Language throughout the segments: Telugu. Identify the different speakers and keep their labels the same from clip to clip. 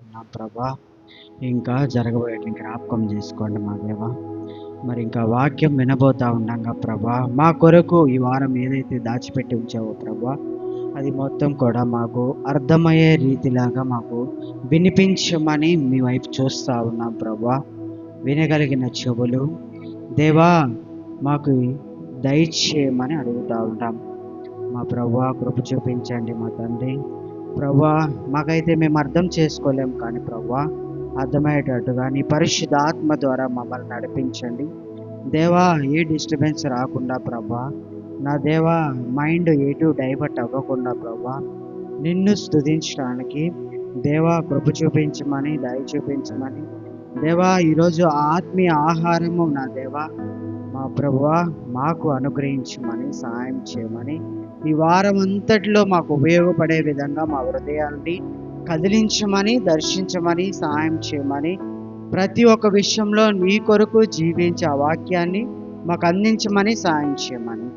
Speaker 1: ఉన్నాం ప్రభా. ఇంకా జరగబోయే జ్ఞాపకం చేసుకోండి మా దేవా. మరి ఇంకా వాక్యం వినబోతా ఉండంగా ప్రభా, మా కొరకు ఈ వారం ఏదైతే దాచిపెట్టి ఉంచావో ప్రభా, అది మొత్తం కూడా మాకు అర్థమయ్యే రీతిలాగా మాకు వినిపించమని మీ వైపు చూస్తూ ఉన్నాం ప్రభా. వినగలిగిన చెవులు దేవా మాకు దయచేయమని అడుగుతూ ఉంటాం. మా ప్రభా కృప చూపించండి మా తండ్రి. ప్రభా మాకైతే మేము అర్థం చేసుకోలేం, కానీ ప్రభా అర్థమయ్యేటట్టుగా నీ పరిశుద్ధ ఆత్మ ద్వారా మమ్మల్ని నడిపించండి దేవా. ఏ డిస్టర్బెన్స్ రాకుండా ప్రభా, నా దేవా మైండ్ ఎటు డైవర్ట్ అవ్వకుండా ప్రభా నిన్ను స్తుతించడానికి దేవా కృప చూపించమని, దయ చూపించమని దేవా. ఈరోజు ఆత్మీయ ఆహారము నా దేవా మా ప్రభువా మాకు అనుగ్రహించమని, సహాయం చేయమని, ఈ వారం అంతటిలో మాకు ఉపయోగపడే విధంగా మా హృదయాన్ని కదిలించమని, దర్శించమని, సహాయం చేయమని, ప్రతి ఒక్క విషయంలో నీ కొరకు జీవించే ఆ వాక్యాన్ని మాకు అందించమని, సహాయం చేయమని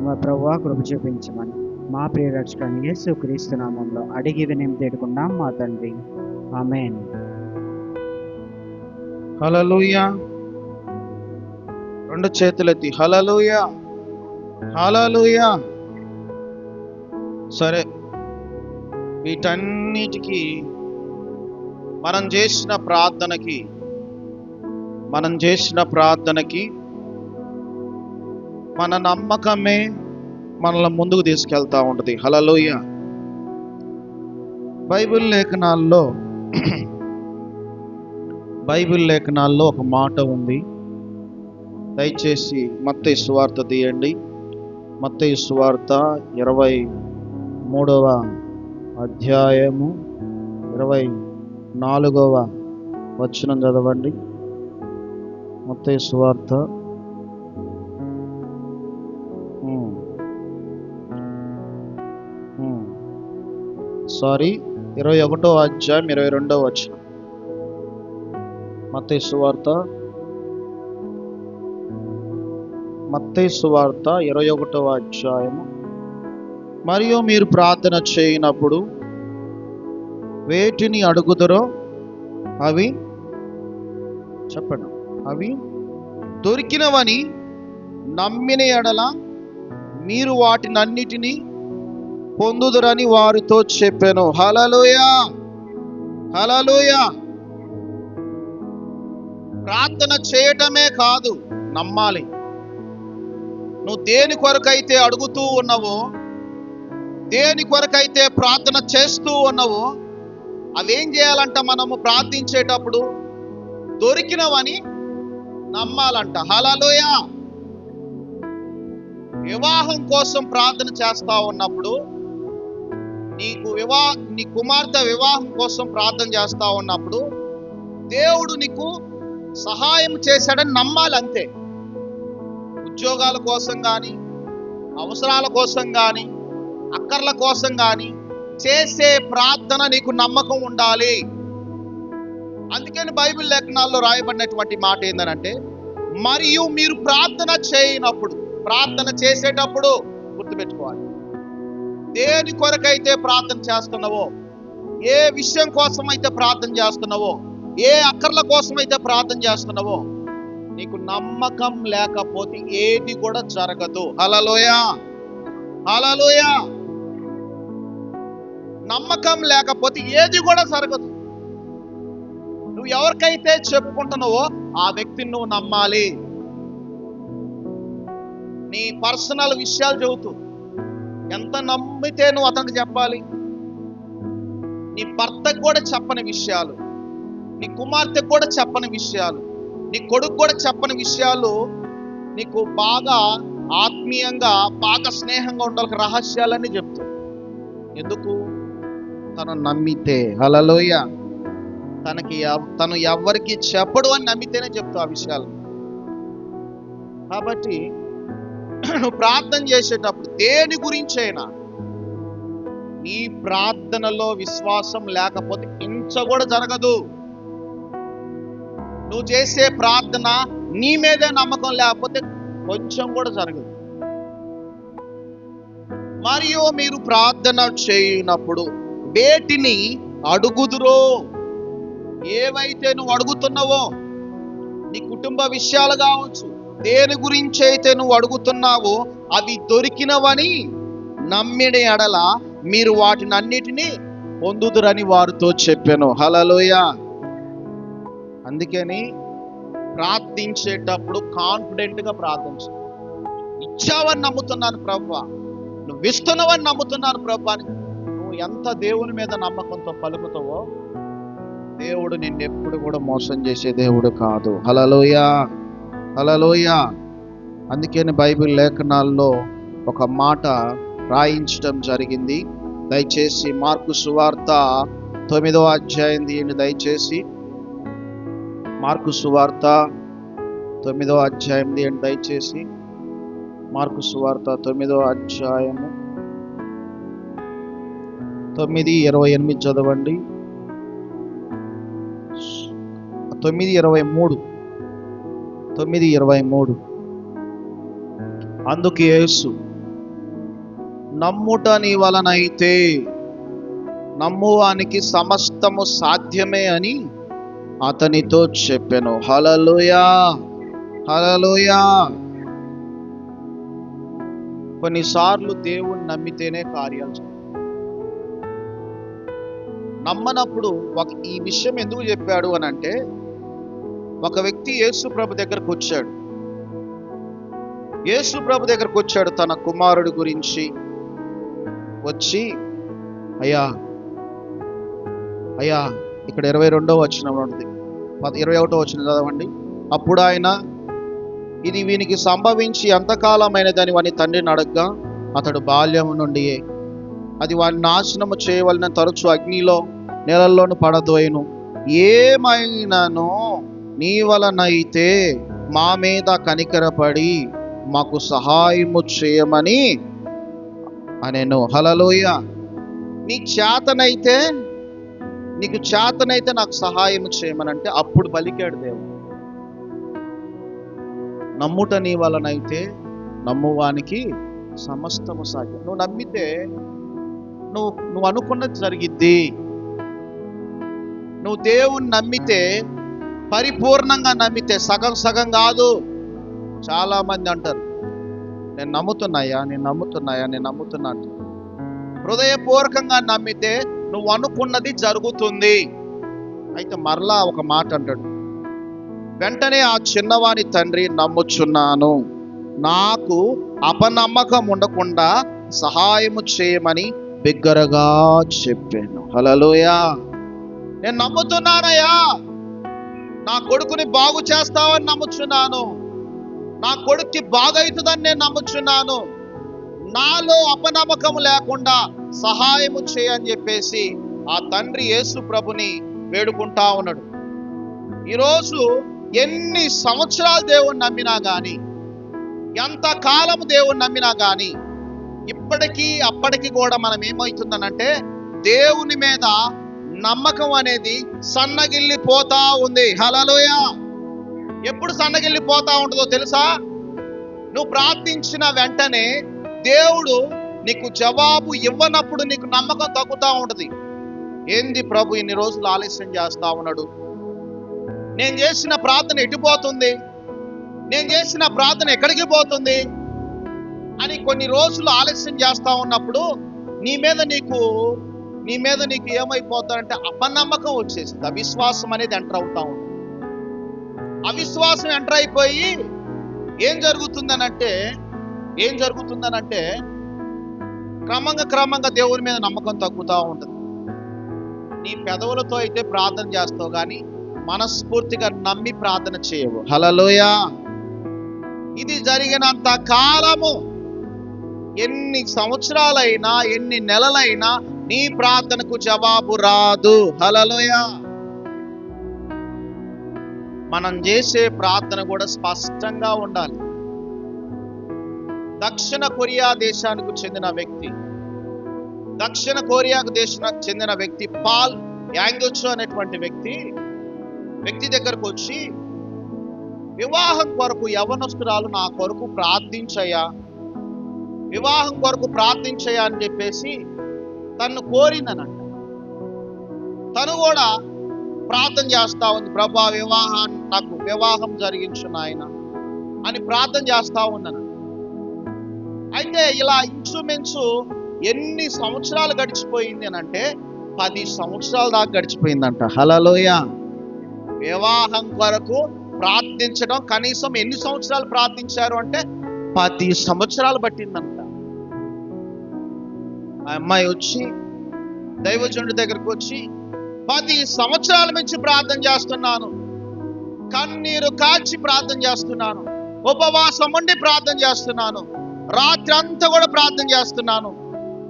Speaker 1: మా ప్రభువా కృప చూపించమని మా ప్రియ రక్షకుడైన యేసుక్రీస్తు నామములో అడిగి వినతించుకున్నాం మా తండ్రి. ఆమేన్.
Speaker 2: హల్లెలూయా. రెండు చేతులెత్తి హల్లెలూయా, హల్లెలూయా. సరే, వీటన్నిటికీ మనం చేసిన ప్రార్థనకి మన నమ్మకమే మనల్ని ముందుకు తీసుకెళ్తా ఉంటుంది. హల్లెలూయా. బైబిల్ లేఖనాల్లో ఒక మాట ఉంది. దయచేసి మత్తయి సువార్త తీయండి. మత్తయి సువార్త 23వ అధ్యాయము 24వ వచనం చదవండి. మత్తయి సువార్త 21వ అధ్యాయం 22వ వచనం. మత్తయి సువార్త 21వ అధ్యాయము. మరియు మీరు ప్రార్థన చేయనప్పుడు వేటిని అడుగుదరో అవి చెప్పండి, అవి దొరికినవని నమ్మిన ఎడల మీరు వాటినన్నిటినీ పొందుదురని వారితో చెప్పాను. హల్లెలూయా, హల్లెలూయా. ప్రార్థన చేయటమే కాదు, నమ్మాలి. నువ్వు దేని కొరకైతే అడుగుతూ ఉన్నావో, దేని కొరకైతే ప్రార్థన చేస్తూ ఉన్నావో, అవేం చేయాలంట? మనము ప్రార్థించేటప్పుడు దొరికినవని నమ్మాలంట. హల్లెలూయా. వివాహం కోసం ప్రార్థన చేస్తా ఉన్నప్పుడు, నీ కుమార్తె వివాహం కోసం ప్రార్థన చేస్తా ఉన్నప్పుడు దేవుడు నీకు సహాయం చేశాడని నమ్మాలి, అంతే. ఉద్యోగాల కోసం కానీ, అవసరాల కోసం కానీ, అక్కర్ల కోసం కానీ చేసే ప్రార్థన నీకు నమ్మకం ఉండాలి. అందుకని బైబిల్ లేఖనాల్లో రాయబడినటువంటి మాట ఏంటంటే, మరియు మీరు ప్రార్థన చేయనప్పుడు, ప్రార్థన చేసేటప్పుడు గుర్తుపెట్టుకోవాలి, దేని కొరకైతే ప్రార్థన చేస్తున్నావో, ఏ విషయం కోసం అయితే ప్రార్థన చేస్తున్నావో, ఏ అక్కర్ల కోసం అయితే ప్రార్థన చేస్తున్నావో, నీకు నమ్మకం లేకపోతే ఏది కూడా జరగదు. హల్లెలూయా, హల్లెలూయా. నమ్మకం లేకపోతే ఏది కూడా జరగదు. నువ్వు ఎవరికైతే చెప్పుకుంటున్నావో ఆ వ్యక్తిని నువ్వు నమ్మాలి. నీ పర్సనల్ విషయాలు చెబుతూ ఎంత నమ్మితే నువ్వు అతనికి చెప్పాలి? నీ భర్తకు కూడా చెప్పని విషయాలు, నీ కుమార్తెకు కూడా చెప్పని విషయాలు, నీ కొడుకు కూడా చెప్పని విషయాలు నీకు బాగా ఆత్మీయంగా, బాగా స్నేహంగా ఉండాలి. రహస్యాలన్నీ చెప్తావు. ఎందుకు? తను నమ్మితే. హల్లెలూయా. తను ఎవరికి చెప్పడు అని నమ్మితేనే చెప్తావు ఆ విషయాలు. కాబట్టి నువ్వు ప్రార్థన చేసేటప్పుడు దేని గురించైనా నీ ప్రార్థనలో విశ్వాసం లేకపోతే ఇంచ కూడా జరగదు. నువ్వు చేసే ప్రార్థన నీ మీదే నమ్మకం లేకపోతే కొంచెం కూడా జరగదు. మరియు మీరు ప్రార్థన చేయనప్పుడు వేటిని అడుగుదురో ఏవైతే నువ్వు అడుగుతున్నావో, నీ కుటుంబ విషయాలు కావచ్చు, దేని గురించి అయితే నువ్వు అడుగుతున్నావో అవి దొరికినవని నమ్మిన ఎడల మీరు వాటిని అన్నిటినీ పొందుదురని వారితో చెప్పాను. హల్లెలూయా. అందుకని ప్రార్థించేటప్పుడు కాన్ఫిడెంట్గా ప్రార్థించు. ఇచ్చావని నమ్ముతున్నాను ప్రభువా, నువ్వు ఇస్తున్నావని నమ్ముతున్నాను ప్రభువా అని నువ్వు ఎంత దేవుని మీద నమ్మకంతో పలుకుతావో, దేవుడు నిన్నెప్పుడు కూడా మోసం చేసే దేవుడు కాదు. హల్లెలూయా, హల్లెలూయా. అందుకని బైబిల్ లేఖనాల్లో ఒక మాట రాయించడం జరిగింది. దయచేసి మార్కు సువార్త 9వ అధ్యాయం తీయండి. దయచేసి మార్కు సువార్త 9వ అధ్యాయం తీయండి. దయచేసి మార్కు సువార్త 9వ అధ్యాయము 9:28 చదవండి. 9:23. అందుకు యేసు, నమ్ముట నీ వలనైతే నమ్మువానికి సమస్తము సాధ్యమే అని అతనితో చెప్పెను. హల్లెలూయా, హల్లెలూయా. కొన్నిసార్లు దేవుణ్ణి నమ్మితేనే కార్యాలు జరుగుతాయి. నమ్మనప్పుడు ఈ విషయం ఎందుకు చెప్పాడు అని అంటే, ఒక వ్యక్తి యేసు ప్రభు దగ్గరకు వచ్చాడు. యేసు ప్రభు దగ్గరకు వచ్చాడు తన కుమారుడి గురించి వచ్చి, అయ్యా అయ్యా, ఇక్కడ 22వ వచనం ఉంటుంది, 21వ వచనం చదవండి. అప్పుడు ఆయన, ఇది వీనికి సంభవించి ఎంతకాలమైనదని వాని తండ్రిని అడగ్గా, అతడు బాల్యం నుండి అది వాని నాశనము చేయవలన తరచు అగ్నిలో నీళ్ళల్లోను పడదోయను. ఏమైనాను నీ వలనైతే మా మీద కనికరపడి మాకు సహాయము చేయమని అనెను. హల్లెలూయా. నీకు చేతనైతే నాకు సహాయం చేయమనంటే అప్పుడు పలికాడు దేవుడు. నమ్ముట నీ వలనైతే నమ్మువానికి సమస్తము సాధ్యం. నువ్వు నమ్మితే నువ్వు అనుకున్నది జరిగిద్ది. నువ్వు దేవుణ్ణి నమ్మితే, పరిపూర్ణంగా నమ్మితే, సగం సగం కాదు. చాలా మంది అంటారు, నేను నమ్ముతున్నాయా అంటారు. హృదయపూర్వకంగా నమ్మితే నువ్వు అనుకున్నది జరుగుతుంది. అయితే మరలా ఒక మాట అంటాడు, వెంటనే ఆ చిన్నవాని తండ్రి, నమ్ముచున్నాను, నాకు అపనమ్మకం ఉండకుండా సహాయము చేయమని బిగ్గరగా చెప్పాను. హల్లెలూయా. నేను నమ్ముతున్నానయ్యా, నా కొడుకుని బాగు చేస్తావని నమ్ముచున్నాను, నా కొడుక్కి బాగైతుందని నేను నమ్ముచున్నాను, నాలో అపనమ్మకం లేకుండా సహాయము చేయని చెప్పేసి ఆ తండ్రి యేసు ప్రభుని వేడుకుంటా ఉన్నాడు. ఈరోజు ఎన్ని సంవత్సరాలు దేవుణ్ణి నమ్మినా కానీ, ఎంతకాలం దేవుణ్ణి నమ్మినా కానీ, ఇప్పటికీ అప్పటికి కూడా మనం ఏమవుతుందనంటే, దేవుని మీద నమ్మకం అనేది సన్నగిల్లిపోతా ఉంది. హల్లెలూయా. ఎప్పుడు సన్నగిల్లిపోతా ఉంటుందో తెలుసా? నువ్వు ప్రార్థించిన వెంటనే దేవుడు నీకు జవాబు ఇవ్వనప్పుడు నీకు నమ్మకం తగ్గుతూ ఉంటుంది. ఏంది ప్రభు ఇన్ని రోజులు ఆలస్యం చేస్తా ఉన్నాడు, నేను చేసిన ప్రార్థన ఎటుపోతుంది, నేను చేసిన ప్రార్థన ఎక్కడికి పోతుంది అని కొన్ని రోజులు ఆలస్యం చేస్తా ఉన్నప్పుడు నీ మీద నీకు ఏమైపోతారంటే అపనమ్మకం వచ్చేసింది. అవిశ్వాసం అనేది ఎంటర్ అవుతా ఉంటుంది. అవిశ్వాసం ఎంటర్ అయిపోయి ఏం జరుగుతుందనంటే క్రమంగా దేవుని మీద నమ్మకం తగ్గుతూ ఉంటుంది. నీ పెదవులతో అయితే ప్రార్థన చేస్తావు కానీ మనస్ఫూర్తిగా నమ్మి ప్రార్థన చేయవు. హల్లెలూయా. ఇది జరిగినంత కాలము, ఎన్ని సంవత్సరాలైనా, ఎన్ని నెలలైనా నీ ప్రార్థనకు జవాబు రాదు. హల్లెలూయా. మనం చేసే ప్రార్థన కూడా స్పష్టంగా ఉండాలి. దక్షిణ కొరియా దేశానికి చెందిన వ్యక్తి పాల్ యాంగోచో అనేటువంటి వ్యక్తి దగ్గరకు వచ్చి, వివాహం కొరకు యవనస్తురాలు నా కొరకు ప్రార్థించయ్యా అని చెప్పేసి తను కోరిందనంట. తను కూడా ప్రార్థన చేస్తా ఉంది, ప్రభా నాకు వివాహం జరిగించు నాయన అని ప్రార్థన చేస్తా ఉన్నాను. అయితే ఇలా ఇంచుమించు ఎన్ని సంవత్సరాలు గడిచిపోయింది అని అంటే 10 సంవత్సరాల దాకా గడిచిపోయిందంట. హల్లెలూయా. వివాహం కొరకు ప్రార్థించడం కనీసం ఎన్ని సంవత్సరాలు ప్రార్థించారు అంటే 10 సంవత్సరాలు పట్టిందంట. ఆ అమ్మాయి వచ్చి దైవజనుడి దగ్గరకు వచ్చి 10 సంవత్సరాల నుంచి ప్రార్థన చేస్తున్నాను, కన్నీరు కాచి ప్రార్థన చేస్తున్నాను, ఉపవాసం ఉండి ప్రార్థన చేస్తున్నాను, రాత్రి అంతా కూడా ప్రార్థన చేస్తున్నాను,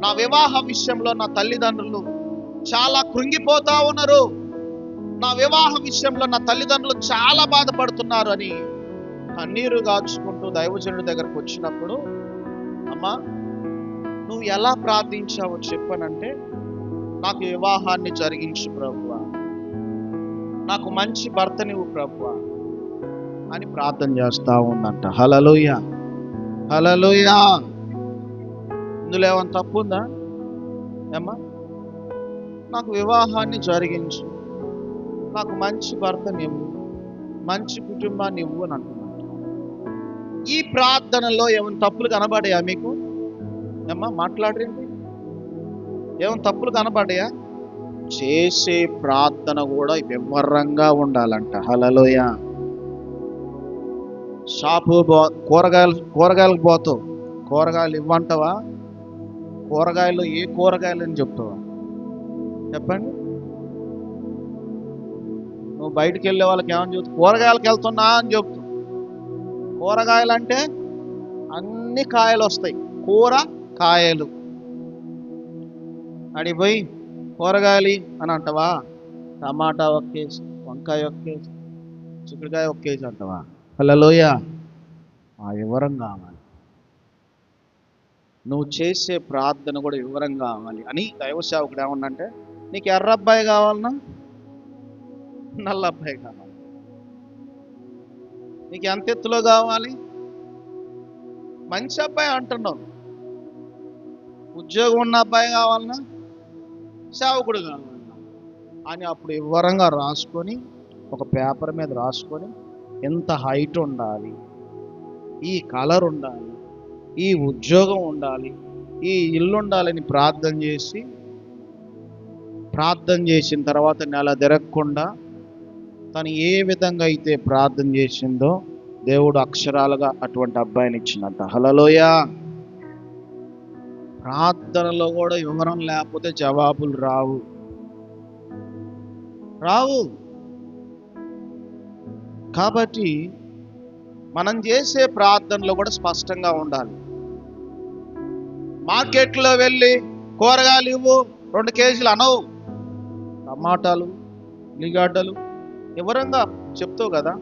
Speaker 2: నా వివాహ విషయంలో నా తల్లిదండ్రులు చాలా కృంగిపోతా ఉన్నారు, నా వివాహ విషయంలో నా తల్లిదండ్రులు చాలా బాధపడుతున్నారు అని కన్నీరు కాచుకుంటూ దైవజనుడి దగ్గరకు వచ్చినప్పుడు, అమ్మా నువ్వు ఎలా ప్రార్థించావో చెప్పనంటే, నాకు వివాహాన్ని జరిగించు ప్రభువా, నాకు మంచి భర్తనివ్వు ప్రభువా అని ప్రార్థన చేస్తా ఉందంట. హల్లెలూయా, హల్లెలూయా. ఇందులో ఏమైనా తప్పు ఉందా ఏమ్మా? నాకు వివాహాన్ని జరిగించు, నాకు మంచి భర్తనివ్వు, మంచి కుటుంబాన్ని ఇవ్వు అని అంటున్నాను. ఈ ప్రార్థనలో ఏమైనా తప్పులు కనబడాయా మీకు ఏమ్మా? మాట్లాడండి. ఏమైనా తప్పులు కనబడాయా? చేసే ప్రార్థన కూడా వివరంగా ఉండాలంట. హల్లెలూయా. కూరగాయలకు పోతావు, కూరగాయలు ఇవ్వంటావా? కూరగాయలు ఏ కూరగాయలు అని చెప్తావా? చెప్పండి. నువ్వు బయటికి వెళ్ళే వాళ్ళకి ఏమని చెప్తావు? కూరగాయలకు వెళ్తున్నా అని చెప్తావు. కూరగాయలు అంటే అన్ని కాయలు వస్తాయి, కూర కాయలు. అడిపోయి కూరగాయలు అని అంటావా? టమాటా 1 కేజీ, వంకాయ 1 కేజీ, చిక్కుడుకాయ 1 కేజీ అంటావా? హల్లెలూయా. ఆ వివరం కావాలి. నువ్వు చేసే ప్రార్థన కూడా వివరం కావాలి అని దైవ సేవకుడు ఏమన్నంటే, నీకు ఎర్ర అబ్బాయి కావాలన్నా నల్ల అబ్బాయి కావాలి, నీకు ఎంత ఎత్తులో కావాలి? మంచి అబ్బాయి అంటున్నావు. ఉద్యోగం ఉన్న అబ్బాయి కావాలన్నా సేవకుడు కావాలన్నా అని అప్పుడు వివరంగా రాసుకొని ఒక పేపర్ మీద రాసుకొని, ఎంత హైట్ ఉండాలి, ఈ కలర్ ఉండాలి, ఈ ఉద్యోగం ఉండాలి, ఈ ఇల్లు ఉండాలని ప్రార్థన చేసిన తర్వాత నెల తిరగకుండా తను ఏ విధంగా అయితే ప్రార్థన చేసిందో దేవుడు అక్షరాలుగా అటువంటి అబ్బాయిని ఇచ్చినట్ట. హల్లెలూయా. ప్రార్థనలో కూడా వివరం లేకపోతే జవాబులు రావు. కాబట్టి మనం చేసే ప్రార్థనలో కూడా స్పష్టంగా ఉండాలి. మార్కెట్లో వెళ్ళి కూరగాయలు ఇవ్వు 2 కేజీలు అనవు, టమాటాలు ఉల్లిగడ్డలు వివరంగా చెప్తావు కదా.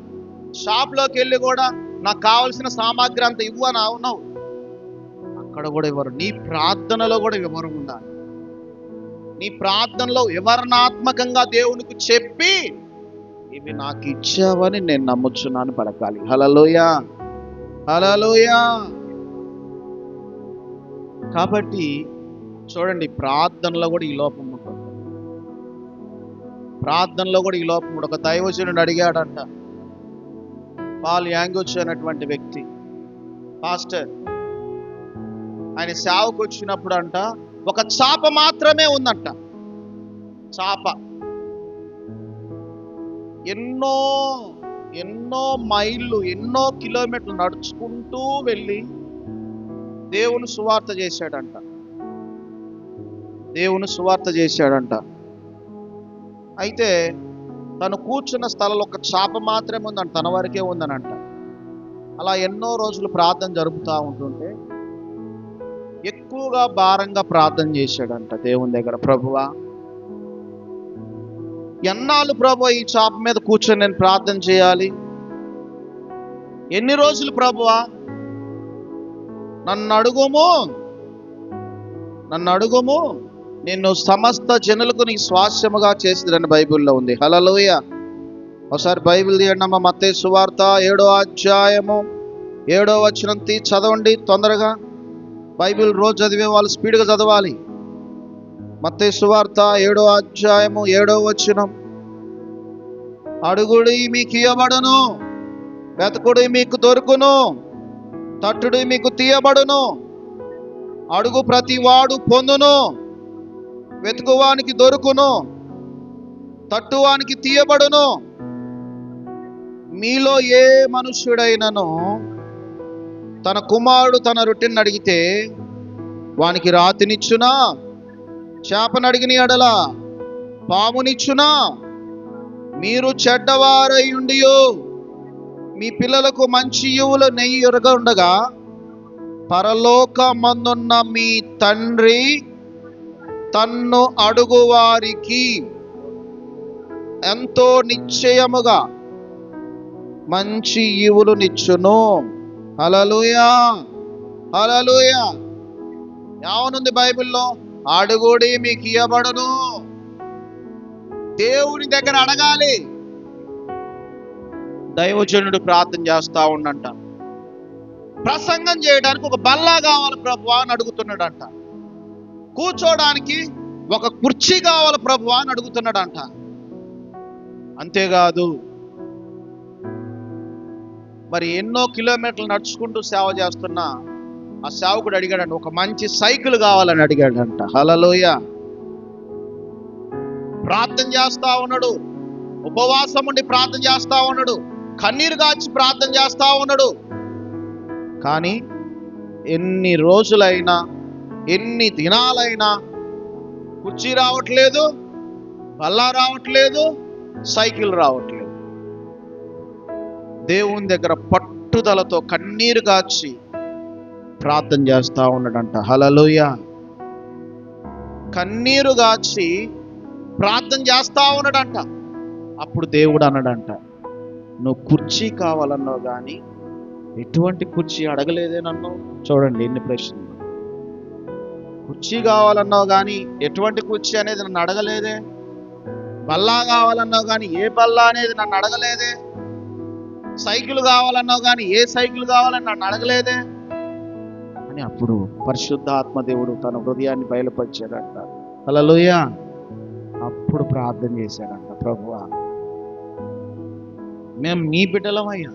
Speaker 2: షాప్లోకి వెళ్ళి కూడా నాకు కావలసిన సామాగ్రి అంత ఇవ్వు అని అవునవు, అక్కడ కూడా వివరం. నీ ప్రార్థనలో కూడా వివరం ఉండాలి. నీ ప్రార్థనలో వివరణాత్మకంగా దేవునికి చెప్పి, ఇవి నాకు ఇచ్చావని నేను నమ్ముచున్నాను పలకాలి. హల్లెలూయా, హల్లెలూయా. కాబట్టి చూడండి, ప్రార్థనలో కూడా ఈ లోపం ఉంటుంది. ఒక దైవజనుడు అడిగాడంట, పాల్ యాంగొచ్చు అనేటువంటి వ్యక్తి, పాస్టర్, ఆయన సేవకు వచ్చినప్పుడు అంట ఒక చాప మాత్రమే ఉందంట. చాప ఎన్నో మైళ్ళు, ఎన్నో కిలోమీటర్లు నడుచుకుంటూ వెళ్ళి దేవుని సువార్త చేశాడంట. అయితే తను కూర్చున్న స్థలంలో ఒక చాప మాత్రమే ఉందంట, తన వరకే ఉందనంట. అలా ఎన్నో రోజులు ప్రార్థన జరుపుతూ ఉంటుంటే ఎక్కువగా భారంగా ప్రార్థన చేశాడంట దేవుని దగ్గర. ప్రభువా, ఎన్నాళ్ళు ప్రభువా ఈ చాప మీద కూర్చొని నేను ప్రార్థన చేయాలి? ఎన్ని రోజులు ప్రభువా? నన్ను అడుగుము, నిన్ను సమస్త జనులకు నీ స్వాస్యముగా చేసిదని బైబిల్లో ఉంది. హల్లెలూయా. ఒకసారి బైబిల్ తీయండి అమ్మ. మత్తయి సువార్త 7వ అధ్యాయము 7వ వచనం చదవండి తొందరగా. బైబిల్ రోజు చదివే వాళ్ళు స్పీడ్గా చదవాలి. మత్తయి సువార్త 7వ అధ్యాయము 7వ వచనం. అడుగుడి మీకు ఇయ్యబడును, వెతకుడి మీకు దొరుకును, తట్టుడి మీకు తీయబడును. అడుగు ప్రతి వాడు పొందును, వెతుకువానికి దొరుకును, తట్టువానికి తీయబడును. మీలో ఏ మనుష్యుడైనను తన కుమారుడు తన రొట్టెని అడిగితే వానికి రాతినిచ్చునా? చేపను అడిగిన ఎడల పామునిచ్చునా? మీరు చెడ్డవారై ఉండియో మీ పిల్లలకు మంచి ఈవులు నెయ్యి ఉండగా పరలోకమందున్న మీ తండ్రి తన్ను అడుగువారికి ఎంతో నిశ్చయముగా మంచి ఈవులు నిచ్చును. హల్లెలూయా, హల్లెలూయా. ఏమనుంది బైబిల్లో? అడుగుడి మీకు ఇయ్యబడును. దేవుని దగ్గర అడగాలి. దైవజనుడు ప్రార్థన చేస్తా ఉండంట, ప్రసంగం చేయడానికి ఒక బల్లా కావాలి ప్రభువా అని అడుగుతున్నాడంట. కూర్చోడానికి ఒక కుర్చీ కావాలి ప్రభువా అని అడుగుతున్నాడంట. అంతేకాదు, మరి ఎన్నో కిలోమీటర్లు నడుచుకుంటూ సేవ చేస్తున్నా ఆ సేవకుడు అడిగాడంట, ఒక మంచి సైకిల్ కావాలని అడిగాడంట. హల్లెలూయా. ప్రార్థన చేస్తా ఉన్నాడు, ఉపవాసం ఉండి ప్రార్థన చేస్తా ఉన్నాడు, కన్నీరు గాచి ప్రార్థన చేస్తా ఉన్నాడు. కానీ ఎన్ని రోజులైనా, ఎన్ని దినాలైనా కుర్చీ రావట్లేదు, బల్లా రావట్లేదు, సైకిల్ రావట్లేదు. దేవుని దగ్గర పట్టుదలతో కన్నీరు గాచి ప్రార్థన చేస్తా ఉన్నాడంట. హల్లెలూయా. కన్నీరు గాచి ప్రార్థన చేస్తా ఉన్నాడంట. అప్పుడు దేవుడు అన్నాడంట, నువ్వు కుర్చీ కావాలన్నావు కానీ ఎటువంటి కుర్చీ అడగలేదే నన్ను. చూడండి ఎన్ని ప్రశ్నలు. కుర్చీ కావాలన్నావు కానీ ఎటువంటి కుర్చీ అనేది నన్ను అడగలేదే. బల్లా కావాలన్నావు కానీ ఏ బల్లా అనేది నన్ను అడగలేదే. సైకిల్ కావాలన్నావు కానీ ఏ సైకిల్ కావాలని నన్ను అడగలేదే అని అప్పుడు పరిశుద్ధాత్మ దేవుడు తన హృదయాన్ని బయలుపరిచాడంట. హల్లెలూయా. అప్పుడు ప్రార్థన చేశాడంట, ప్రభువా మేము నీ బిడ్డలమయ్యా,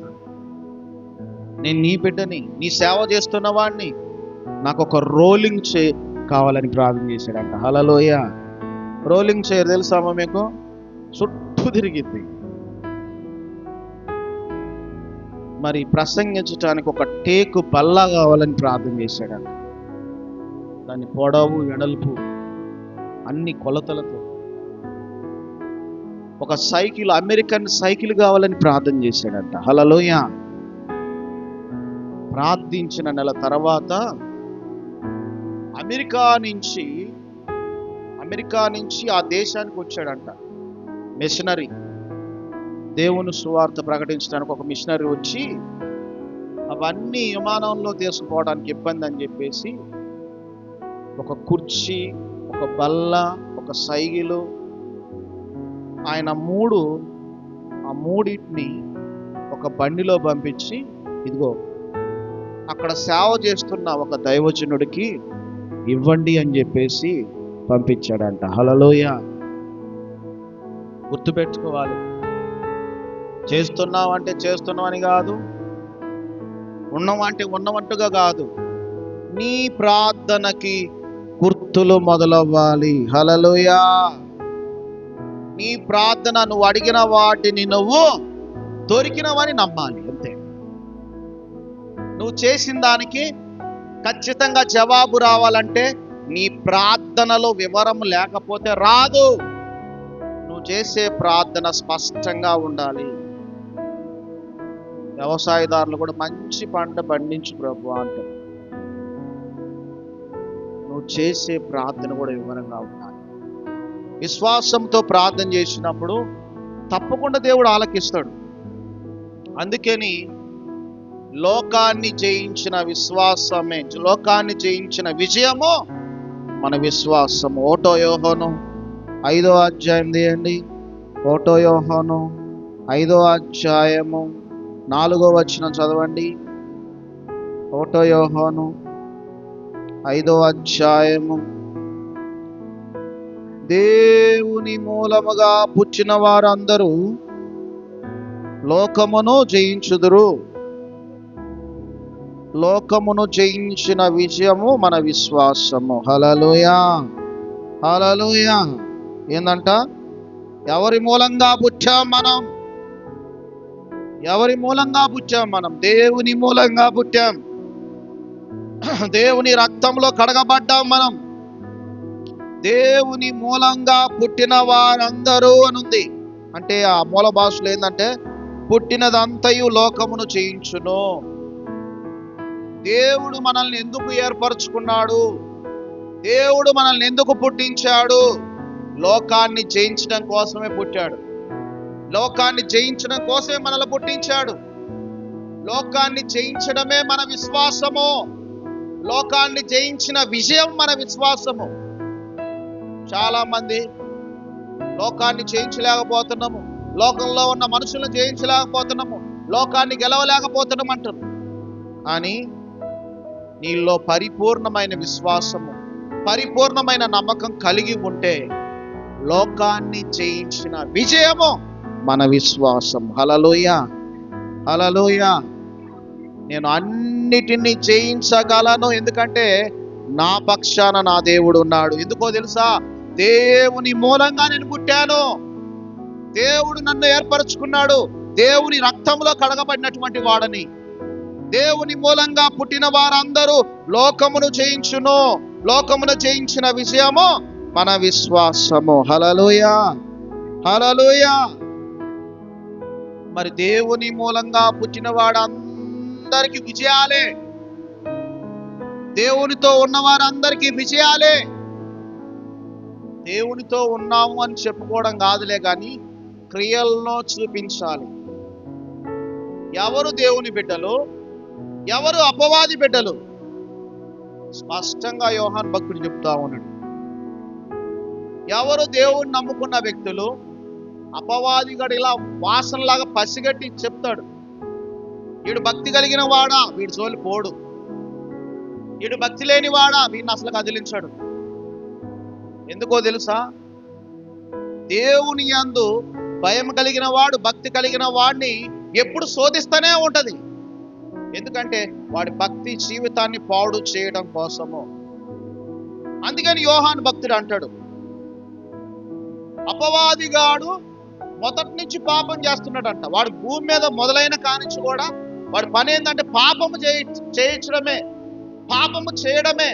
Speaker 2: నేను నీ బిడ్డని, నీ సేవ చేస్తున్న వాడిని, నాకు ఒక రోలింగ్ చైర్ కావాలని ప్రార్థన చేశాడంట. హల్లెలూయా. రోలింగ్ చైర్ తెలుసామా మీకు? చుట్టూ తిరిగిద్ది. మరి ప్రసంగించడానికి ఒక టేకు బల్లా కావాలని ప్రార్థన చేశాడంట. దాని పొడవు వెడల్పు అన్ని కొలతలతో. ఒక సైకిల్, అమెరికన్ సైకిల్ కావాలని ప్రార్థన చేశాడంట. హల్లెలూయా. ప్రార్థించిన నెల తర్వాత అమెరికా నుంచి ఆ దేశానికి వచ్చాడంట మిషనరీ. దేవుని సువార్త ప్రకటించడానికి ఒక మిషనరీ వచ్చి అవన్నీ విమానంలో తీసుకుపోవడానికి ఇబ్బంది అని చెప్పేసి ఒక కుర్చీ, ఒక బల్ల, ఒక సైకిలు, ఆయన ఆ మూడింటిని ఒక బండిలో పంపించి, ఇదిగో అక్కడ సేవ చేస్తున్న ఒక దైవజనుడికి ఇవ్వండి అని చెప్పేసి పంపించాడంట. హల్లెలూయా. గుర్తుపెట్టుకోవాలి, చేస్తున్నావంటే చేస్తున్నావని కాదు, ఉన్నవంటే ఉన్నవంటుగా కాదు, నీ ప్రార్థనకి గుర్తులు మొదలవ్వాలి. హల్లెలూయా. నీ ప్రార్థన, నువ్వు అడిగిన వాటిని నువ్వు దొరికినవని నమ్మాలి. అంతే. నువ్వు చేసిన దానికి ఖచ్చితంగా జవాబు రావాలంటే నీ ప్రార్థనలో వివరం లేకపోతే రాదు. నువ్వు చేసే ప్రార్థన స్పష్టంగా ఉండాలి. వ్యవసాయదారులు కూడా మంచి పంట పండించు ప్రభు అంటారు. నువ్వు చేసే ప్రార్థన కూడా వివరంగా ఉండాలి. విశ్వాసంతో ప్రార్థన చేసినప్పుడు తప్పకుండా దేవుడు ఆలకిస్తాడు. అందుకని లోకాన్ని జయించిన విశ్వాసమే, లోకాన్ని జయించిన విజయము మన విశ్వాసము. 1 యోహాను 5వ అధ్యాయం తీయండి. 1 యోహాను 5వ అధ్యాయము 4వ వచనం చదవండి. 1 యోహాను 5వ అధ్యాయము. దేవుని మూలముగా పుట్టిన వారందరూ లోకమును జయించుదురు. లోకమును జయించిన విజయము మన విశ్వాసము. హల్లెలూయా, హల్లెలూయా. ఏందంట? ఎవరి మూలంగా పుట్టాం మనం? ఎవరి మూలంగా పుట్టాం మనం? దేవుని మూలంగా పుట్టాం. దేవుని రక్తంలో కడగబడ్డాం మనం. దేవుని మూలంగా పుట్టిన వారందరూ అనుంది. అంటే ఆ మూల భాషలో ఏంటంటే పుట్టినదంతయు లోకమును చేయించును. దేవుడు మనల్ని ఎందుకు ఏర్పరచుకున్నాడు? దేవుడు మనల్ని ఎందుకు పుట్టించాడు? లోకాన్ని జయించడం కోసమే పుట్టాడు. లోకాన్ని జయించడం కోసమే మనల్ని పుట్టించాడు. లోకాన్ని జయించడమే మన విశ్వాసము. లోకాన్ని జయించిన విజయం మన విశ్వాసము. చాలా మంది లోకాన్ని జయించలేకపోతున్నాము, లోకంలో ఉన్న మనుషులను జయించలేకపోతున్నాము, లోకాన్ని గెలవలేకపోతున్నాం అంటారు. కానీ నీలో పరిపూర్ణమైన విశ్వాసము, పరిపూర్ణమైన నమ్మకం కలిగి ఉంటే లోకాన్ని జయించిన విజయము మన విశ్వాసం. హల్లెలూయా, హల్లెలూయా. నేను అన్నిటినీ జయించగలను, ఎందుకంటే నా పక్షాన నా దేవుడు ఉన్నాడు. ఎందుకో తెలుసా? దేవుని మూలంగా నేను పుట్టాను. దేవుడు నన్ను ఏర్పరచుకున్నాడు. దేవుని రక్తంలో కడగబడినటువంటి వాడని. దేవుని మూలంగా పుట్టిన వారందరూ లోకమును జయించును. లోకమును జయించిన విజయము మన విశ్వాసము. హల్లెలూయా, హల్లెలూయా. మరి దేవుని మూలంగా పుట్టిన వాడందరికీ విజయాలే. దేవునితో ఉన్న వారందరికీ విజయాలే. దేవునితో ఉన్నాము అని చెప్పుకోవడం కాదులే, కానీ క్రియల్లో చూపించాలి. ఎవరు దేవుని బిడ్డలు, ఎవరు అపవాది బిడ్డలు? స్పష్టంగా యోహాను భక్తుడు చెప్తా ఉన్నాడు. ఎవరు దేవుణ్ణి నమ్ముకున్న వ్యక్తులు, అపవాదిగాడు ఇలా వాసనలాగా పసిగట్టి చెప్తాడు. వీడు భక్తి కలిగిన వాడా, వీడి జోలి పోడు. వీడు భక్తి లేని వాడా, వీడిని అసలు కదిలించాడు. ఎందుకో తెలుసా? దేవుని యందు భయం కలిగిన వాడు, భక్తి కలిగిన వాడిని ఎప్పుడు శోధిస్తూనే ఉంటది. ఎందుకంటే వాడి భక్తి జీవితాన్ని పాడు చేయడం కోసము. అందుకని యోహాను భక్తుడు అంటాడు, అపవాదిగాడు మొదటి నుంచి పాపం చేస్తున్నాడంట. వాడు భూమి మీద మొదలైన కానించి కూడా వాడి పని ఏంటంటే పాపము చేయించడమే, పాపము చేయడమే.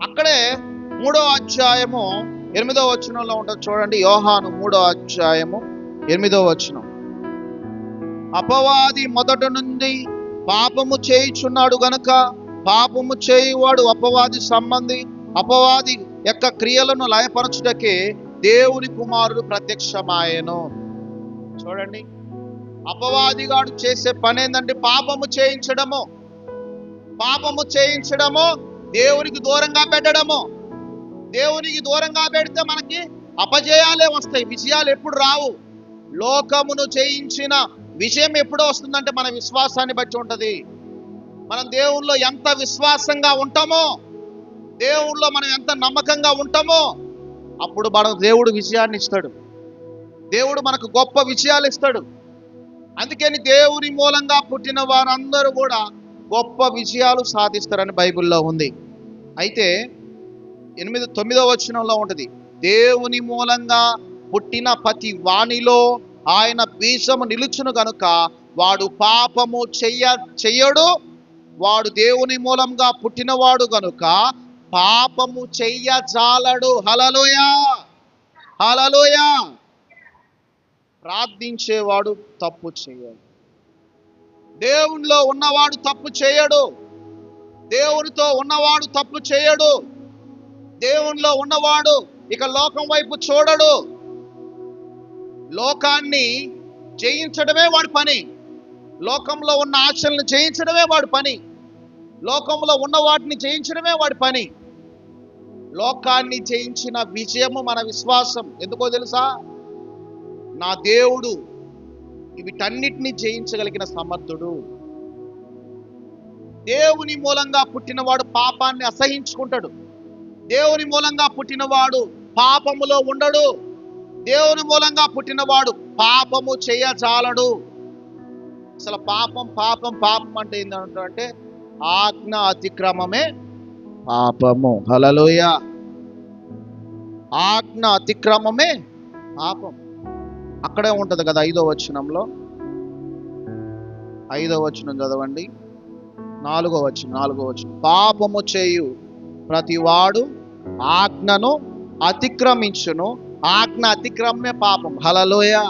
Speaker 2: అక్కడే 3వ అధ్యాయము 8వ వచనంలో ఉంటుంది చూడండి. యోహాను 3వ అధ్యాయము 8వ వచనం. అపవాది మొదటి నుండి పాపము చేయుచున్నాడు గనుక పాపము చేయువాడు అపవాది సంబంధి. అపవాది యొక్క క్రియలను లయపరచుటకే దేవుని కుమారుడు ప్రత్యక్షమాయెను. చూడండి, అపవాదిగాడు చేసే పని ఏంటంటే పాపము చేయించడము. పాపము చేయించడము, దేవునికి దూరంగా పెట్టడము. దేవునికి దూరంగా పెడితే మనకి అపజయాలే వస్తాయి, విజయాలు ఎప్పుడు రావు. లోకమును జయించిన విజయం ఎప్పుడో వస్తుందంటే మన విశ్వాసాన్ని బట్టి ఉంటది. మనం దేవుళ్ళో ఎంత విశ్వాసంగా ఉంటామో, దేవుళ్ళో మనం ఎంత నమ్మకంగా ఉంటామో, అప్పుడు మనకు దేవుడు విజయాన్ని ఇస్తాడు. దేవుడు మనకు గొప్ప విజయాలు ఇస్తాడు. అందుకని దేవుని మూలంగా పుట్టిన వారందరూ కూడా గొప్ప విజయాలు సాధిస్తారని బైబిల్లో ఉంది. అయితే 9వ వచనంలో ఉంటుంది, దేవుని మూలంగా పుట్టిన ప్రతి వానిలో ఆయన బీజము నిలుచును గనుక వాడు పాపము చెయ్యడు. వాడు దేవుని మూలంగా పుట్టినవాడు గనుక పాపము చెయ్యజాలడు. హల్లెలూయా, హల్లెలూయా. ప్రార్థించేవాడు తప్పు చేయడు. దేవునిలో ఉన్నవాడు తప్పు చేయడు. దేవునితో ఉన్నవాడు తప్పు చేయడు. దేవునిలో ఉన్నవాడు ఇక లోకం వైపు చూడడు. లోకాన్ని జయించడమే వాడి పని. లోకంలో ఉన్న ఆశలను జయించడమే వాడి పని. లోకంలో ఉన్న వాటిని జయించడమే వాడి పని. లోకాన్ని జయించిన విజయము మన విశ్వాసం. ఎందుకో తెలుసా? నా దేవుడు వీటన్నిటిని జయించగలిగిన సమర్థుడు. దేవుని మూలంగా పుట్టినవాడు పాపాన్ని అసహించుకుంటాడు. దేవుని మూలంగా పుట్టినవాడు పాపములో ఉండడు. దేవుని మూలంగా పుట్టినవాడు పాపము చేయజాలడు. అసలు పాపం పాపం పాపం అంటే ఏంటంటే ఆజ్ఞ అతిక్రమమే పాపము. హల్లెలూయా. ఆజ్ఞ అతిక్రమమే పాపం. అక్కడే ఉంటది కదా 5వ వచనంలో. 5వ వచనం చదవండి. 4వ వచనం. పాపము చేయు ప్రతివాడు ఆజ్ఞను అతిక్రమించును, ఆజ్ఞ అతిక్రమమే పాపం. హల్లెలూయా.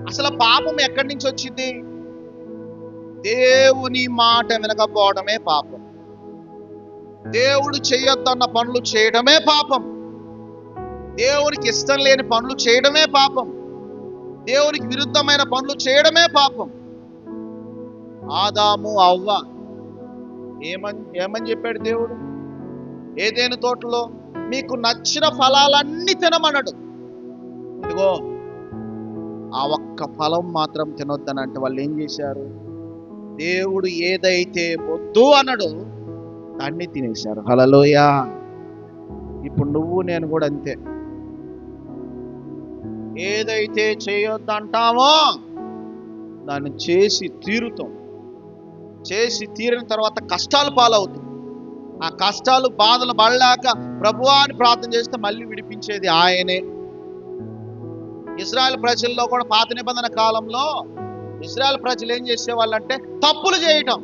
Speaker 2: అసలు పాపం ఎక్కడి నుంచి వచ్చింది? దేవుని మాట వినకపోవడమే పాపం. దేవుడు చేయొద్దన్న పనులు చేయడమే పాపం. దేవునికి ఇష్టం లేని పనులు చేయడమే పాపం. దేవునికి విరుద్ధమైన పనులు చేయడమే పాపం. ఆదాము అవ్వ ఏమని చెప్పాడు దేవుడు? ఏదైనా తోటలో మీకు నచ్చిన ఫలాలన్నీ తినమన్నాడు. ఇదిగో ఆ ఒక్క ఫలం మాత్రం తినొద్దనంటే వాళ్ళు ఏం చేశారు? దేవుడు ఏదైతే వద్దు అన్నాడు దాన్ని తినేశారు. హల్లెలూయా. ఇప్పుడు నువ్వు నేను కూడా అంతే. ఏదైతే చేయొద్దంటామో దాన్ని చేసి తీరుతాం. చేసి తీరిన తర్వాత కష్టాలు పాలవుతాం. ఆ కష్టాలు బాధలు పడలేక ప్రభువా అని ప్రార్థన చేస్తే మళ్ళీ విడిపించేది ఆయనే. ఇశ్రాయేల్ ప్రజల్లో కూడా పాత నిబంధన కాలంలో ఇశ్రాయేల్ ప్రజలు ఏం చేసేవాళ్ళంటే తప్పులు చేయటం,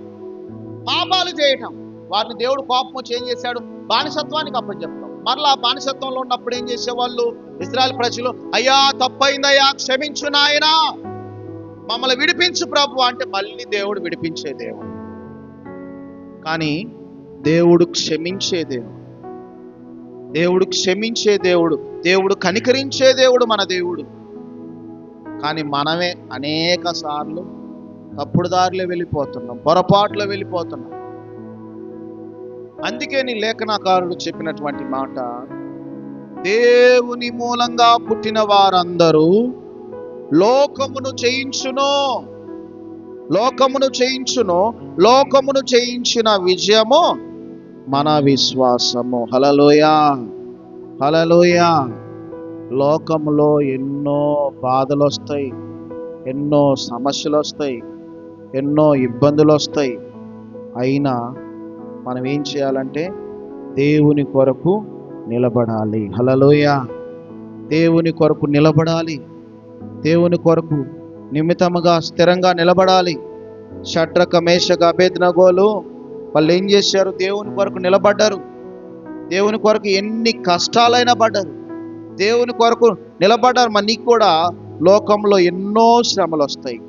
Speaker 2: పాపాలు చేయటం. వారిని దేవుడు కోపం వచ్చి ఏం చేశాడు? బానిసత్వానికి అప్పచెప్పడం. మరలా బానిసత్వంలో ఉన్నప్పుడు ఏం చేసేవాళ్ళు ఇశ్రాయేల్ ప్రజలు? అయ్యా తప్పైందయ్యా, క్షమించు నాయనా, మమ్మల్ని విడిపించు ప్రభు అంటే మళ్ళీ దేవుడు విడిపించే దేవుడు. కానీ దేవుడు క్షమించే దేవుడు. దేవుడు క్షమించే దేవుడు. దేవుడు కనికరించే దేవుడు మన దేవుడు. కానీ మనమే అనేక సార్లు తప్పుడు దారిలో వెళ్ళిపోతున్నాం, పొరపాట్లో వెళ్ళిపోతున్నాం. అందుకే నీ లేఖనకారుడు చెప్పినటువంటి మాట, దేవుని మూలంగా పుట్టిన వారందరూ లోకమును చేయించును, లోకమును చేయించిన విజయము మన విశ్వాసము. హల్లెలూయా. హల్లెలూయా. లోకములో ఎన్నో బాధలు వస్తాయి, ఎన్నో సమస్యలు వస్తాయి, ఎన్నో ఇబ్బందులు వస్తాయి. అయినా మనం ఏం చేయాలంటే దేవుని కొరకు నిలబడాలి. హల్లెలూయా. దేవుని కొరకు నిలబడాలి. దేవుని కొరకు నిమిత్తముగా స్థిరంగా నిలబడాలి. షడ్రక మేషక అబేద్నగోలు వాళ్ళు ఏం చేశారు? దేవుని కొరకు నిలబడ్డారు. దేవుని కొరకు ఎన్ని కష్టాలైనా పడ్డారు. దేవుని కొరకు నిలబడ్డారు. మరి నీకు కూడా లోకంలో ఎన్నో శ్రమలు వస్తాయి,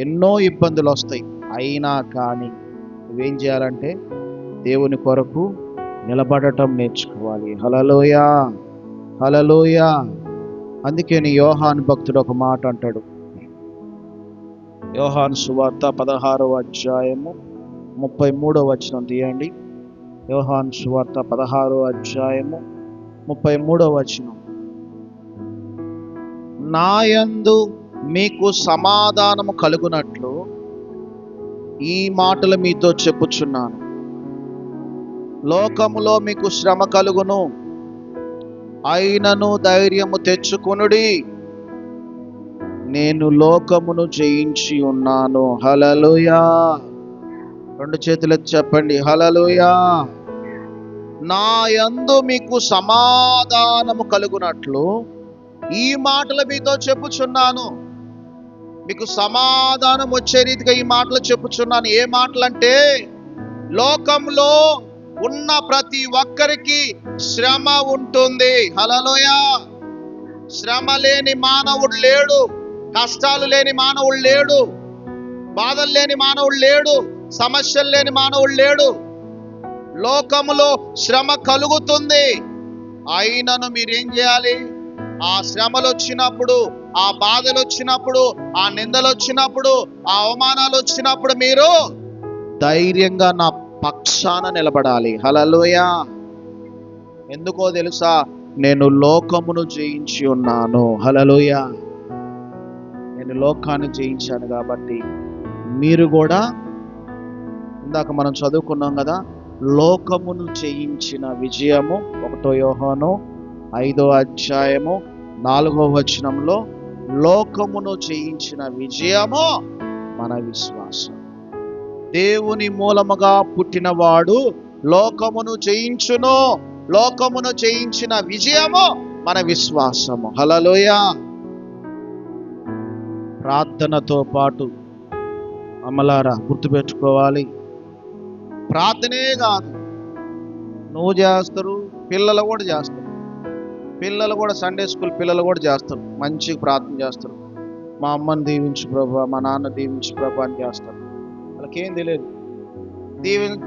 Speaker 2: ఎన్నో ఇబ్బందులు వస్తాయి. అయినా కానీ నువ్వేం చేయాలంటే దేవుని కొరకు నిలబడటం నేర్చుకోవాలి. హల్లెలూయా. హల్లెలూయా. అందుకే నీ యోహాను భక్తుడు ఒక మాట అంటాడు. యోహాను సువార్త 16వ అధ్యాయము 33వ వచనం తీయండి. యోహాను సువార్త 16వ అధ్యాయము 33వ వచనం. నాయందు మీకు సమాధానము కలుగునట్లు ఈ మాటలు మీతో చెప్పుచున్నాను. లోకములో మీకు శ్రమ కలుగును, అయినను ధైర్యము తెచ్చుకొనుడి, నేను లోకమును జయించి ఉన్నాను. హల్లెలూయా. 2 చేతులెత్తి చెప్పండి, హల్లెలూయా. నా యందు మీకు సమాధానము కలుగునట్లు ఈ మాటలు మీతో చెప్పుచున్నాను. మీకు సమాధానం వచ్చే రీతిగా ఈ మాటలు చెప్పుచున్నాను. ఏ మాటలంటే, లోకంలో ఉన్న ప్రతి ఒక్కరికి శ్రమ ఉంటుంది. హల్లెలూయా. శ్రమ లేని మానవుడు లేడు, కష్టాలు లేని మానవుడు లేడు, బాధలు లేని మానవుడు లేడు, సమస్యలు లేని మానవుడు లేడు. లోకములో శ్రమ కలుగుతుంది. అయినను మీరేం చేయాలి? ఆ శ్రమలు వచ్చినప్పుడు, ఆ బాధలు వచ్చినప్పుడు, ఆ నిందలు వచ్చినప్పుడు, ఆ అవమానాలు వచ్చినప్పుడు మీరు ధైర్యంగా నా పక్షాన నిలబడాలి. హల్లెలూయా. ఎందుకో తెలుసా? నేను లోకమును జయించి ఉన్నాను. హల్లెలూయా. నేను లోకాన్ని జయించాను కాబట్టి మీరు కూడా, ఇందాక మనం చదువుకున్నాం కదా, లోకమును జయించిన విజయము 1 యోహాను 5వ అధ్యాయము 4వ వచనంలో లోకమును జయించిన విజయము మన విశ్వాసం. దేవుని మూలముగా పుట్టినవాడు లోకమును జయించును. లోకమును జయించిన విజయము మన విశ్వాసము. హల్లెలూయా. ప్రార్థనతో పాటు అమలారా గుర్తుపెట్టుకోవాలి, ప్రార్థనే కాదు, నువ్వు చేస్తారు, పిల్లలు కూడా చేస్తారు. పిల్లలు కూడా సండే స్కూల్ పిల్లలు కూడా చేస్తారు, మంచిగా ప్రార్థన చేస్తారు. మా అమ్మని దీవించు ప్రభా, మా నాన్న దీవించు ప్రభా అని చేస్తారు. వాళ్ళకేం తెలియదు,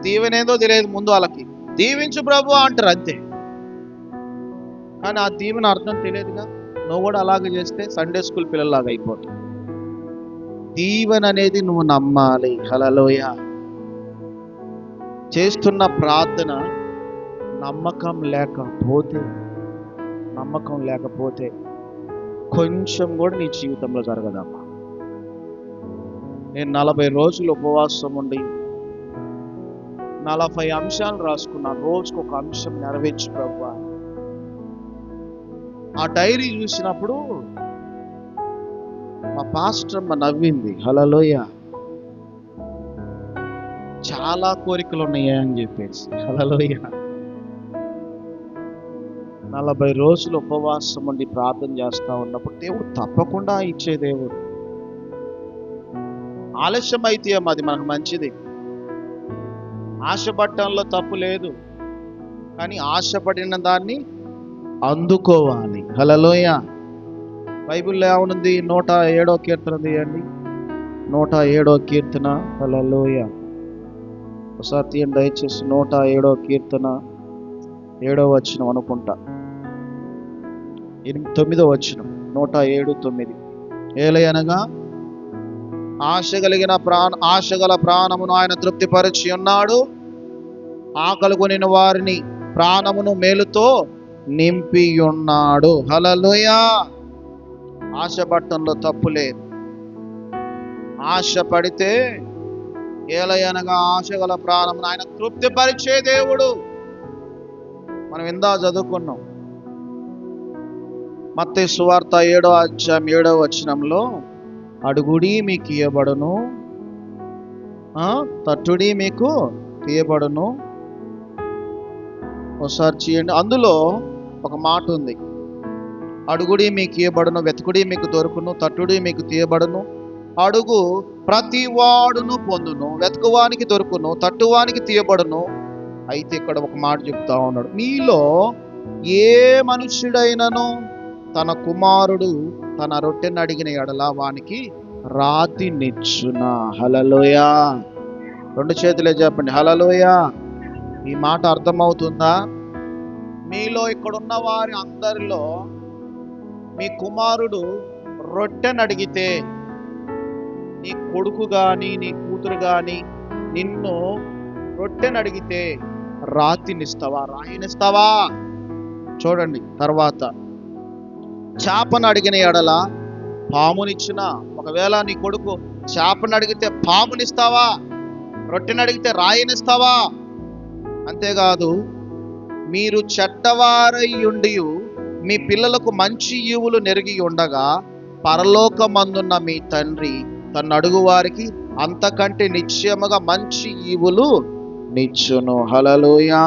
Speaker 2: దీవెనేదో తెలియదు. ముందు వాళ్ళకి దీవించు ప్రభు అంటారు అంతే, కానీ ఆ దీవెన అర్థం తెలియదుగా. నువ్వు కూడా అలాగే చేస్తే సండే స్కూల్ పిల్లలాగా అయిపోతుంది. దీవెన అనేది నువ్వు నమ్మాలి. హల్లెలూయా. చేస్తున్న ప్రార్థన నమ్మకం లేకపోతే కొంచెం కూడా నీ జీవితంలో జరగదమ్మా. నేను 40 రోజులు ఉపవాసం ఉండి 40 అంశాలు రాసుకున్నాను. రోజుకు ఒక అంశం నెరవేర్చు ప్రభువా. ఆ డైరీ చూసినప్పుడు మా పాస్టర్ అమ్మ నవ్వింది. హల్లెలూయా. చాలా కోరికలు ఉన్నాయా అని చెప్పేసి. హల్లెలూయా. 40 రోజులు ఉపవాసం ఉండి ప్రార్థన చేస్తా ఉన్నప్పుడు దేవుడు తప్పకుండా ఇచ్చే దేవుడు. ఆలస్యం అయితే అది మనకు మంచిది. ఆశపడటంలో తప్పు లేదు, కానీ ఆశపడిన దాన్ని అందుకోవాలి. హల్లెలూయా. బైబిల్లో ఏమనుంది? 107వ కీర్తన తీయండి. 107వ కీర్తన. హల్లెలూయా. ఒకసారి తీయండి దయచేసి. 107వ కీర్తన 7వ వచనం అనుకుంటా, 9వ వచనం. 107:9. ఏలయనగా ఆశగల ప్రాణమును ఆయన తృప్తిపరిచి ఉన్నాడు. ఆకలి కొనిన వారిని ప్రాణమును మేలుతో నింపి ఉన్నాడు. హల్లెలూయా. ఆశపడటంలో తప్పు లేదు. ఆశపడితే ఏలయనగా ఆశగల ప్రాణమును ఆయన తృప్తిపరిచే దేవుడు. మనం ఇందా చదువుకున్నాం మత్తయి సువార్త 7వ అధ్యాయం 7వ వచనంలో, అడుగుడి మీకు ఇయ్యబడును, తట్టుడి మీకు తీయబడును. ఒకసారి చేయండి. అందులో ఒక మాట ఉంది, అడుగుడి మీకు ఇయ్యబడును, వెతుకుడి మీకు దొరుకును, తట్టుడి మీకు తీయబడును. అడుగు ప్రతి వాడును పొందును, వెతుకువానికి దొరుకును, తట్టువానికి తీయబడును. అయితే ఇక్కడ ఒక మాట చెప్తా ఉన్నాడు, మీలో ఏ మనుష్యుడైనను తన కుమారుడు తన రొట్టెను అడిగిన ఎడల వానికి రాతినిచ్చునా. హల్లెలూయా. 2 చేతులే చెప్పండి, హల్లెలూయా. ఈ మాట అర్థమవుతుందా? మీలో ఇక్కడున్న వారి అందరిలో మీ కుమారుడు రొట్టెను అడిగితే, నీ కొడుకు కానీ నీ కూతురు కానీ నిన్ను రొట్టెను అడిగితే రాతినిస్తావా, రాయినిస్తావా? చూడండి తర్వాత, చేపను అడిగిన ఎడల పామునిచ్చిన. ఒకవేళ నీ కొడుకు చేపను అడిగితే పామునిస్తావా, రొట్టెను అడిగితే రాయినిస్తావా? అంతేకాదు, మీరు చెడ్డవారై ఉండి మీ పిల్లలకు మంచి ఈవులు నెరిగి ఉండగా పరలోకమందున్న మీ తండ్రి తను అడుగు వారికి అంతకంటే నిశ్చయముగా మంచి ఈవులు నిచ్చును. హల్లెలూయా.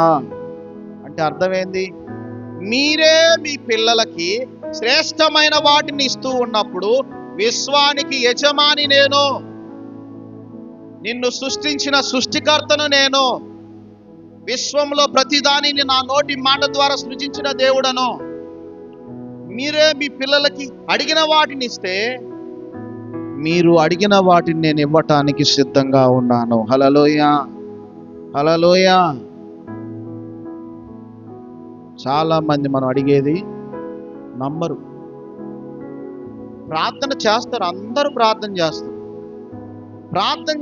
Speaker 2: అంటే అర్థమైంది, మీరే మీ పిల్లలకి శ్రేష్టమైన వాటిని ఇస్తూ ఉన్నప్పుడు, విశ్వానికి యజమాని నేను, నిన్ను సృష్టించిన సృష్టికర్తను నేను, విశ్వంలో ప్రతిదానిని నా నోటి మాట ద్వారా సృజించిన దేవుడను. మీరే మీ పిల్లలకి అడిగిన వాటిని ఇస్తే, మీరు అడిగిన వాటిని నేను ఇవ్వటానికి సిద్ధంగా ఉన్నాను. హల్లెలూయా. హల్లెలూయా. చాలా మంది మనం అడిగేది నమ్మరు. ప్రార్థన చేస్తారు, అందరూ ప్రార్థన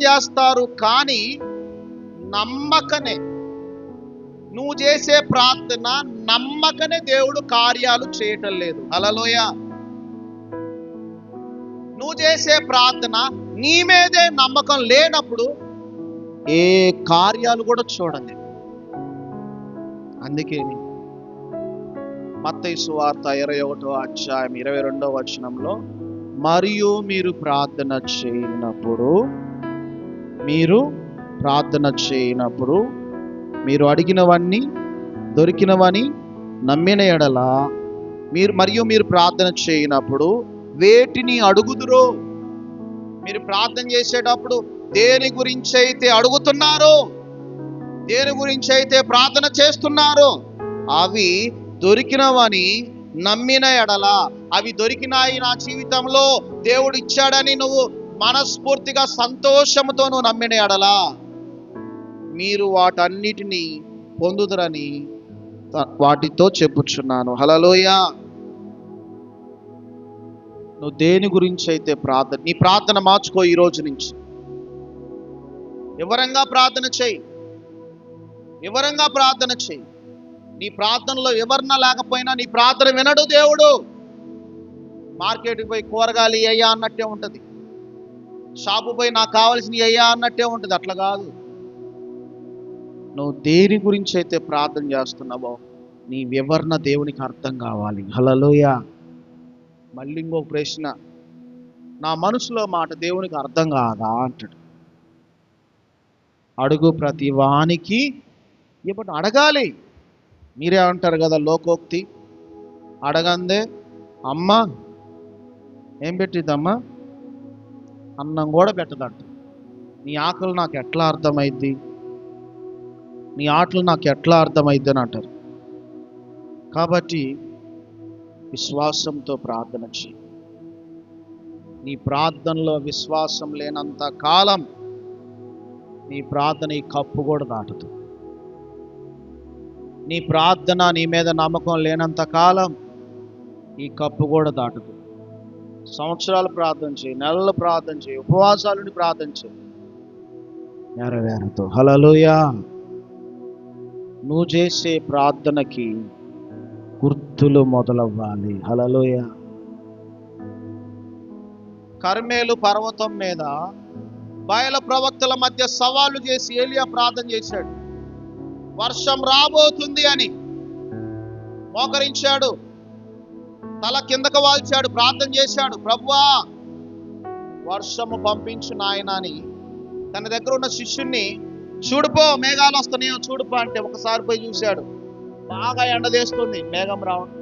Speaker 2: చేస్తారు, కానీ నమ్మకనే, నువ్వు చేసే ప్రార్థన నమ్మకనే దేవుడు కార్యాలు చేయటం లేదు. హల్లెలూయా. నువ్వు చేసే ప్రార్థన నీ మీదే నమ్మకం లేనప్పుడు ఏ కార్యాలు కూడా చూడండి. అందుకే మత్తయి సువార్త 21వ అధ్యాయం 22వ వచనంలో మరియు మీరు ప్రార్థన చేయనప్పుడు మీరు అడిగినవన్నీ దొరికినవని నమ్మిన ఎడల మీరు ప్రార్థన చేయనప్పుడు వేటిని అడుగుదురో, మీరు ప్రార్థన చేసేటప్పుడు దేని గురించి అయితే అడుగుతున్నారో, దేని గురించి అయితే ప్రార్థన చేస్తున్నారో అవి దొరికినవని నమ్మిన ఎడల, అవి దొరికినాయి నా జీవితంలో దేవుడు ఇచ్చాడని నువ్వు మనస్ఫూర్తిగా సంతోషంతో నువ్వు నమ్మిన ఎడల మీరు వాటన్నిటినీ పొందుదురని వాటితో చెప్పుచున్నాను. హల్లెలూయా. నువ్వు దేని గురించి అయితే నీ ప్రార్థన మార్చుకో. ఈ రోజు నుంచి వివరంగా ప్రార్థన చేయి. నీ ప్రార్థనలో వివరణ లేకపోయినా నీ ప్రార్థన వినడు దేవుడు. మార్కెట్కి పోయి కూరగాయలు అయ్యా అన్నట్టే ఉంటుంది, షాపు పోయి నాకు కావాల్సినవి అయ్యా అన్నట్టే ఉంటుంది. అట్లా కాదు. నువ్వు దేని గురించి అయితే ప్రార్థన చేస్తున్నావో నీ వివరణ దేవునికి అర్థం కావాలి. హల్లెలూయా. మళ్ళీ ఇంకొక ప్రశ్న, నా మనసులో మాట దేవునికి అర్థం కాదా అంటాడు. అడుగు ప్రతి వానికి ఇప్పుడు అడగాలి. మీరే అంటారు కదా లోకోక్తి, అడగందే అమ్మ ఏం పెట్టిద్దమ్మా, అన్నం కూడా పెట్టదంట. నీ ఆకలి నాకు ఎట్లా అర్థమైద్ది, నీ ఆటలు నాకు ఎట్లా అర్థమైద్ది అని అంటారు. కాబట్టి విశ్వాసంతో ప్రార్థన చేయి. నీ ప్రార్థనలో విశ్వాసం లేనంత కాలం నీ ప్రార్థన ఈ కప్పు కూడా దాటదు. నీ ప్రార్థన నీ మీద నమ్మకం లేనంత కాలం ఈ కప్పు కూడా దాటదు. సంవత్సరాలు ప్రార్థన చేయి, నెలలు ప్రార్థన చేయి, ఉపవాసాలని ప్రార్థన చేయి నెరవేరదు. హల్లెలూయా. నువ్వు చేసే ప్రార్థనకి గుర్తులు మొదలవ్వాలి. హల్లెలూయా. కర్మేలు పర్వతం మీద బయల ప్రవక్తల మధ్య సవాలు చేసి ఏలియా ప్రార్థన చేశాడు. వర్షం రాబోతుంది అని మోకరించాడు, తల కిందకు వాల్చాడు, ప్రార్థన చేశాడు. ప్రభువా వర్షము పంపించు నాయనా అని తన దగ్గర ఉన్న శిష్యుణ్ణి, చూడుపో మేఘాలు వస్తున్నాయో చూడుపో అంటే ఒకసారి పోయి చూశాడు, బాగా ఎండదేస్తుంది, మేఘం రావడం.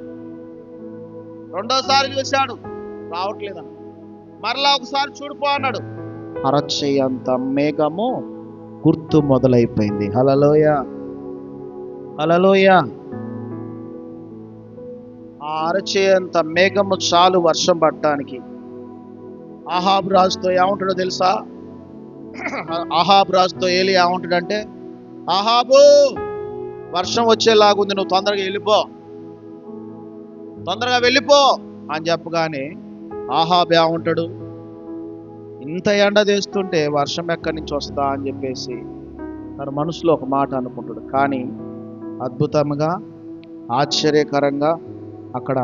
Speaker 2: రెండోసారి చూశాడు, రావట్లేదన్న. మరలా ఒకసారి చూడుపో అన్నాడు, అరచేయంత మేఘము గుర్తు మొదలైపోయింది. హల్లెలూయా. హల్లెలూయా. ఆ అరచేయంత మేఘము చాలు వర్షం పడటానికి. ఆహాబు రాజుతో ఏమంటాడో తెలుసా? ఆహాబు రాజుతో ఏలియా ఏమంటాడంటే, ఆహాబు వర్షం వచ్చేలాగుంది, నువ్వు తొందరగా వెళ్ళిపో అని చెప్పగానే ఆహాబు ఏమంటాడు, ఇంత ఎండ తెస్తుంటే వర్షం ఎక్కడి నుంచి వస్తా అని చెప్పేసి తన మనసులో ఒక మాట అనుకుంటాడు. కానీ అద్భుతంగా ఆశ్చర్యకరంగా అక్కడ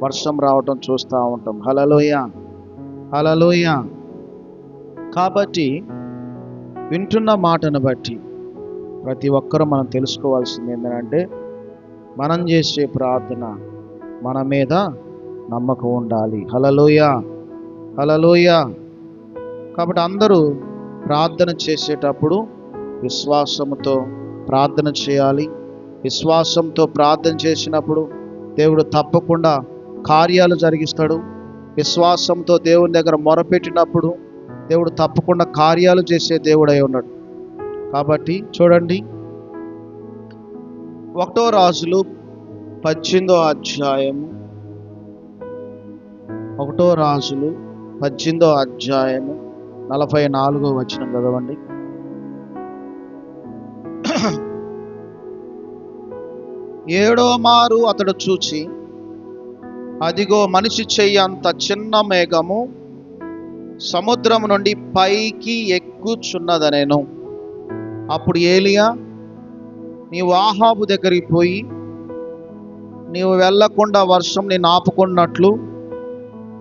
Speaker 2: వర్షం రావటం చూస్తూ ఉంటాం. హల్లెలూయా. హల్లెలూయా. కాబట్టి వింటున్న మాటను బట్టి ప్రతి ఒక్కరూ మనం తెలుసుకోవాల్సింది ఏంటంటే, మనం చేసే ప్రార్థన మన మీద నమ్మకం ఉండాలి. హల్లెలూయా. హల్లెలూయా. కాబట్టి అందరూ ప్రార్థన చేసేటప్పుడు విశ్వాసంతో ప్రార్థన చేయాలి. విశ్వాసంతో ప్రార్థన చేసినప్పుడు దేవుడు తప్పకుండా కార్యాలు జరిగిస్తాడు. విశ్వాసంతో దేవుని దగ్గర మొరపెట్టినప్పుడు దేవుడు తప్పకుండా కార్యాలు చేసే దేవుడై ఉన్నాడు. కాబట్టి చూడండి, 1 రాజులు 18వ అధ్యాయము, 1 రాజులు 18వ అధ్యాయము 44వ వచనం చదవండి. ఏడో మారు అతడు చూచి, అదిగో మనిషి చెయ్యి అంత చిన్న మేఘము సముద్రం నుండి పైకి ఎక్కుచున్నదనెను. అప్పుడు ఏలియా, నీవు ఆహాబు దగ్గరికి పోయి నీవు వెళ్ళకుండా వర్షం నేను ఆపుకున్నట్లు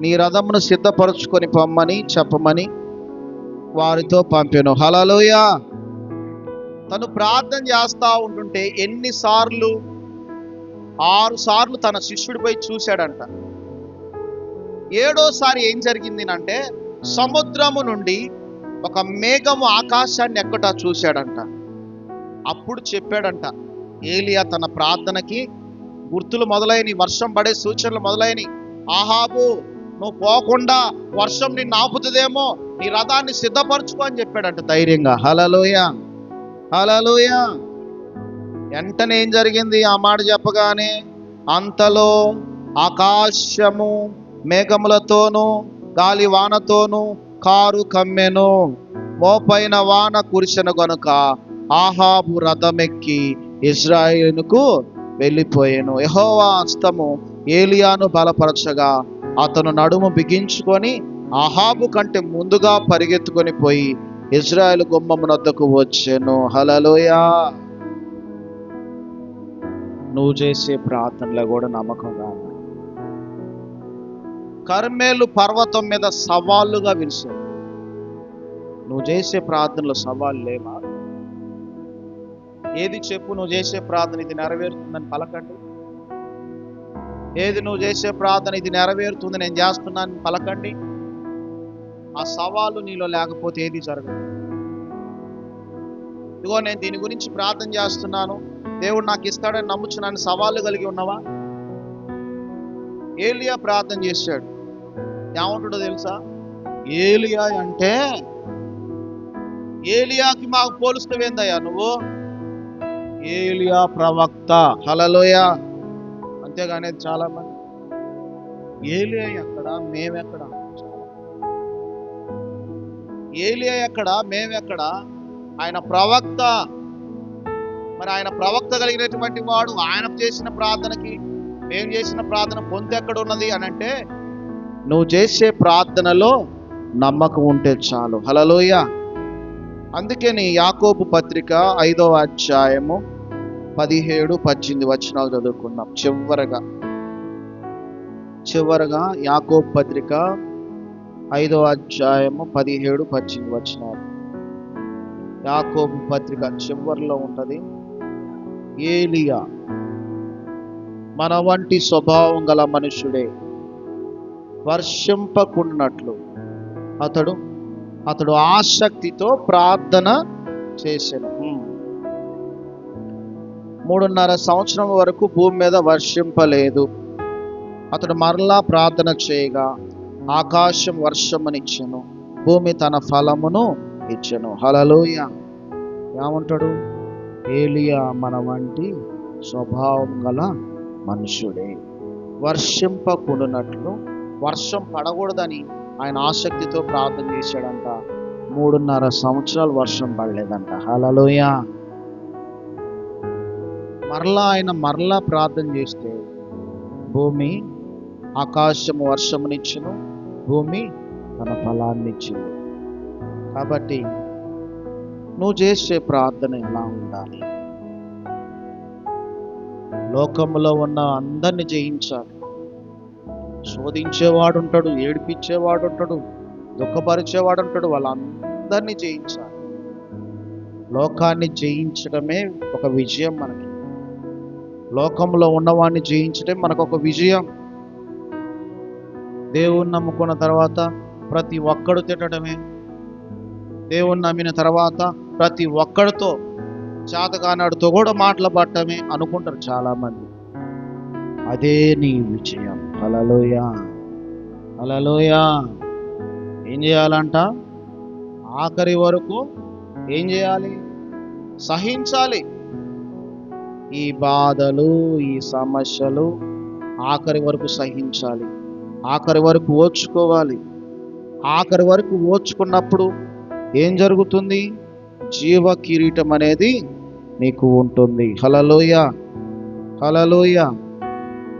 Speaker 2: నీ రథమును సిద్ధపరచుకొని పొమ్మని చెప్పమని వారితో పంపెను. హల్లెలూయా. తను ప్రార్థన చేస్తూ ఉంటుంటే 6 సార్లు తన శిష్యుడిపై చూశాడంట. ఏడోసారి ఏం జరిగింది అంటే సముద్రము నుండి ఒక మేఘము ఆకాశాన్ని ఎక్కట చూశాడంట. అప్పుడు చెప్పాడంట, ఏలియా తన ప్రార్థనకి గుర్తులు మొదలైన, వర్షం పడే సూచనలు మొదలైన, ఆహాబు నువ్వు పోకుండా వర్షం నిన్ను ఆపుతుందేమో, నీ రథాన్ని సిద్ధపరచుకో అని చెప్పాడంట ధైర్యంగా. హల్లెలూయా, హల్లెలూయా. వెంటనే ఏం జరిగింది? ఆ మాట చెప్పగానే అంతలో ఆకాశము మేఘములతోనూ గాలి వానతోనూ కారు కమ్మెను, మోపైన వాన కురిసెను గనుక ఆహాబు రథమెక్కి ఇజ్రాయేలుకు వెళ్ళిపోయాను. యెహోవా హస్తము ఏలియాను బలపరచగా అతను నడుము బిగించుకొని ఆహాబు కంటే ముందుగా పరిగెత్తుకొని పోయి ఇజ్రాయేలు గుమ్మమునొద్దకు వచ్చెను. హల్లెలూయా. నువ్వు చేసే ప్రార్థనలో కూడా నమ్మకంగా కర్మేలు పర్వతం మీద సవాళ్ళుగా విలిసావు. నువ్వు చేసే ప్రార్థనలో సవాళ్ళు లేవా? ఏది చెప్పు, నువ్వు చేసే ప్రార్థన ఇది నెరవేరుతుందని పలకండి. ఏది నువ్వు చేసే ప్రార్థన ఇది నెరవేరుతుంది, నేను చేస్తున్నాను పలకండి. ఆ సవాలు నీలో లేకపోతే ఏది జరగదు. ఇదిగో నేను దీని గురించి ప్రార్థన చేస్తున్నాను, దేవుడు నాకు ఇస్తాడని నమ్ముచున్నాను, సవాళ్ళు కలిగి ఉన్నావా? ఏలియా ప్రార్థన చేశాడు. ఏమంటాడో తెలుసా? ఏలియా అంటే ఏలియాకి మాకు పోలుస్తావేందయ్యా నువ్వు? ఏలియా ప్రవక్త. హల్లెలూయా. అంతేగానే చాలా మంది ఏలియా ఎక్కడ మేమెక్కడ, ఏలియా ఎక్కడ మేమెక్కడ, ఆయన ప్రవక్త. మరి ఆయన ప్రవక్త కలిగినటువంటి వాడు ఆయన చేసిన ప్రార్థనకి మేము చేసిన ప్రార్థన పొందు ఎక్కడ ఉన్నది అని అంటే, నువ్వు చేసే ప్రార్థనలో నమ్మకం ఉంటే చాలు. హల్లెలూయా. అందుకని యాకోబు పత్రిక 5వ అధ్యాయము 17-18 వచనాలు చదువుకుందాం. చివరగా యాకోబు పత్రిక 5వ అధ్యాయము 17-18 వచనాలు. యాకోబు పత్రిక చివరిలో ఉంటది. ఏలియా మన వంటి స్వభావం గల మనుషుడే, వర్షింపకున్నట్లు అతడు ఆసక్తితో ప్రార్థన చేసెను. 3.5 సంవత్సరం వరకు భూమి మీద వర్షింపలేదు. అతడు మరలా ప్రార్థన చేయగా ఆకాశం వర్షమునిచ్చెను, భూమి తన ఫలమును ఇచ్చెను. హల్లెలూయా. ఏమంటాడు? ఏలియా మన వంటి స్వభావం గల మనుషుడే, వర్షింపకుండునట్లు, వర్షం పడకూడదని ఆయన ఆసక్తితో ప్రార్థన చేశాడంట. 3.5 సంవత్సరాలు వర్షం పడలేదంట. హల్లెలూయా. మరలా ప్రార్థన చేస్తే భూమి ఆకాశము వర్షమునిచ్చును, భూమి తన ఫలాన్ని ఇచ్చింది. కాబట్టి నువ్వు చేసే ప్రార్థన ఎలా ఉండాలి? లోకంలో ఉన్న అందరిని జయించాలి. శోధించేవాడు ఉంటాడు, ఏడిపించేవాడు ఉంటాడు, దుఃఖపరిచేవాడు ఉంటాడు, వాళ్ళందరినీ జయించాలి. లోకాన్ని జయించడమే ఒక విజయం మనకి. లోకంలో ఉన్నవాడిని జయించడం మనకు ఒక విజయం. దేవుణ్ణి నమ్ముకున్న తర్వాత ప్రతి ఒక్కడు తిట్టడమే, దేవుణ్ణి నమ్మిన తర్వాత ప్రతి ఒక్కడితో చేతగానాడుతో కూడా మాట్లాడటమే అనుకుంటారు చాలా మంది. అదే నీ విజయం. హల్లెలూయా, హల్లెలూయా. ఏం చేయాలంట? ఆఖరి వరకు ఏం చేయాలి? సహించాలి. ఈ బాధలు, ఈ సమస్యలు ఆఖరి వరకు సహించాలి, ఆఖరి వరకు ఓర్చుకోవాలి. ఆఖరి వరకు ఓర్చుకున్నప్పుడు ఏం జరుగుతుంది? జీవ కిరీటం అనేది నీకు ఉంటుంది. హల్లెలూయా, హల్లెలూయా.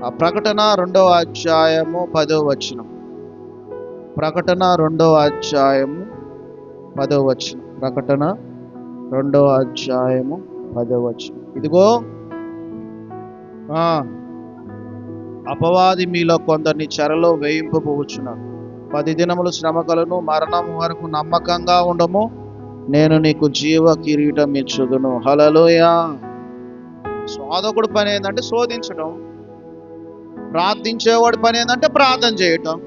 Speaker 2: ఆ ప్రకటన 2వ అధ్యాయము 10వ వచనం. ప్రకటన 2వ అధ్యాయము 10వ వచనం. ప్రకటన 2వ అధ్యాయము 10వ వచనం. ఇదిగో అపవాది మీలో కొందరిని చెరలో వేయింపబోచున్నాడు. 10 దినములు శ్రమకలను, మరణం వరకు నమ్మకంగా ఉండము, నేను నీకు జీవ కిరీటం ఇచ్చుదును. హల్లెలూయా. శోధకుడు పని ఏంటంటే శోధించడం, ప్రార్థించేవాడి పని ఏంటంటే ప్రార్థన చేయటం.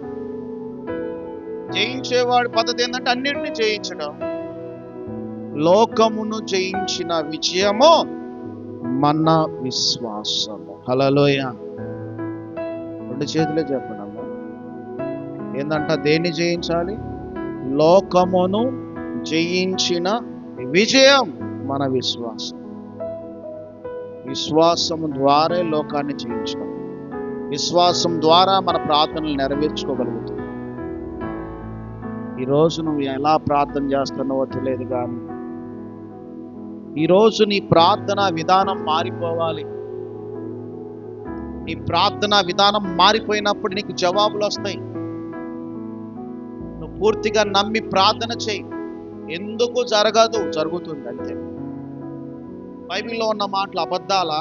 Speaker 2: జయించేవాడి పద్ధతి ఏంటంటే అన్నిటినీ జయించడం. లోకమును జయించిన విజయము మన విశ్వాసము. హల్లెలూయా. 2 చేతులే చెప్పండి అమ్మా. ఏందంట? దేన్ని జయించాలి? లోకమును జయించిన విజయం మన విశ్వాసం. విశ్వాసము ద్వారా లోకాన్ని జయించడం. విశ్వాసం ద్వారా మన ప్రార్థనలు నెరవేర్చుకోగలుగుతాం. ఈరోజు నువ్వు ఎలా ప్రార్థన చేస్తున్నావో తెలియదు, కానీ ఈరోజు నీ ప్రార్థన విధానం మారిపోవాలి. నీ ప్రార్థన విధానం మారిపోయినప్పుడు నీకు జవాబులు వస్తాయి. నువ్వు పూర్తిగా నమ్మి ప్రార్థన చేయి. ఎందుకు జరగదు? జరుగుతుంది అంతే. బైబిల్లో ఉన్న మాటలు అబద్ధాలా?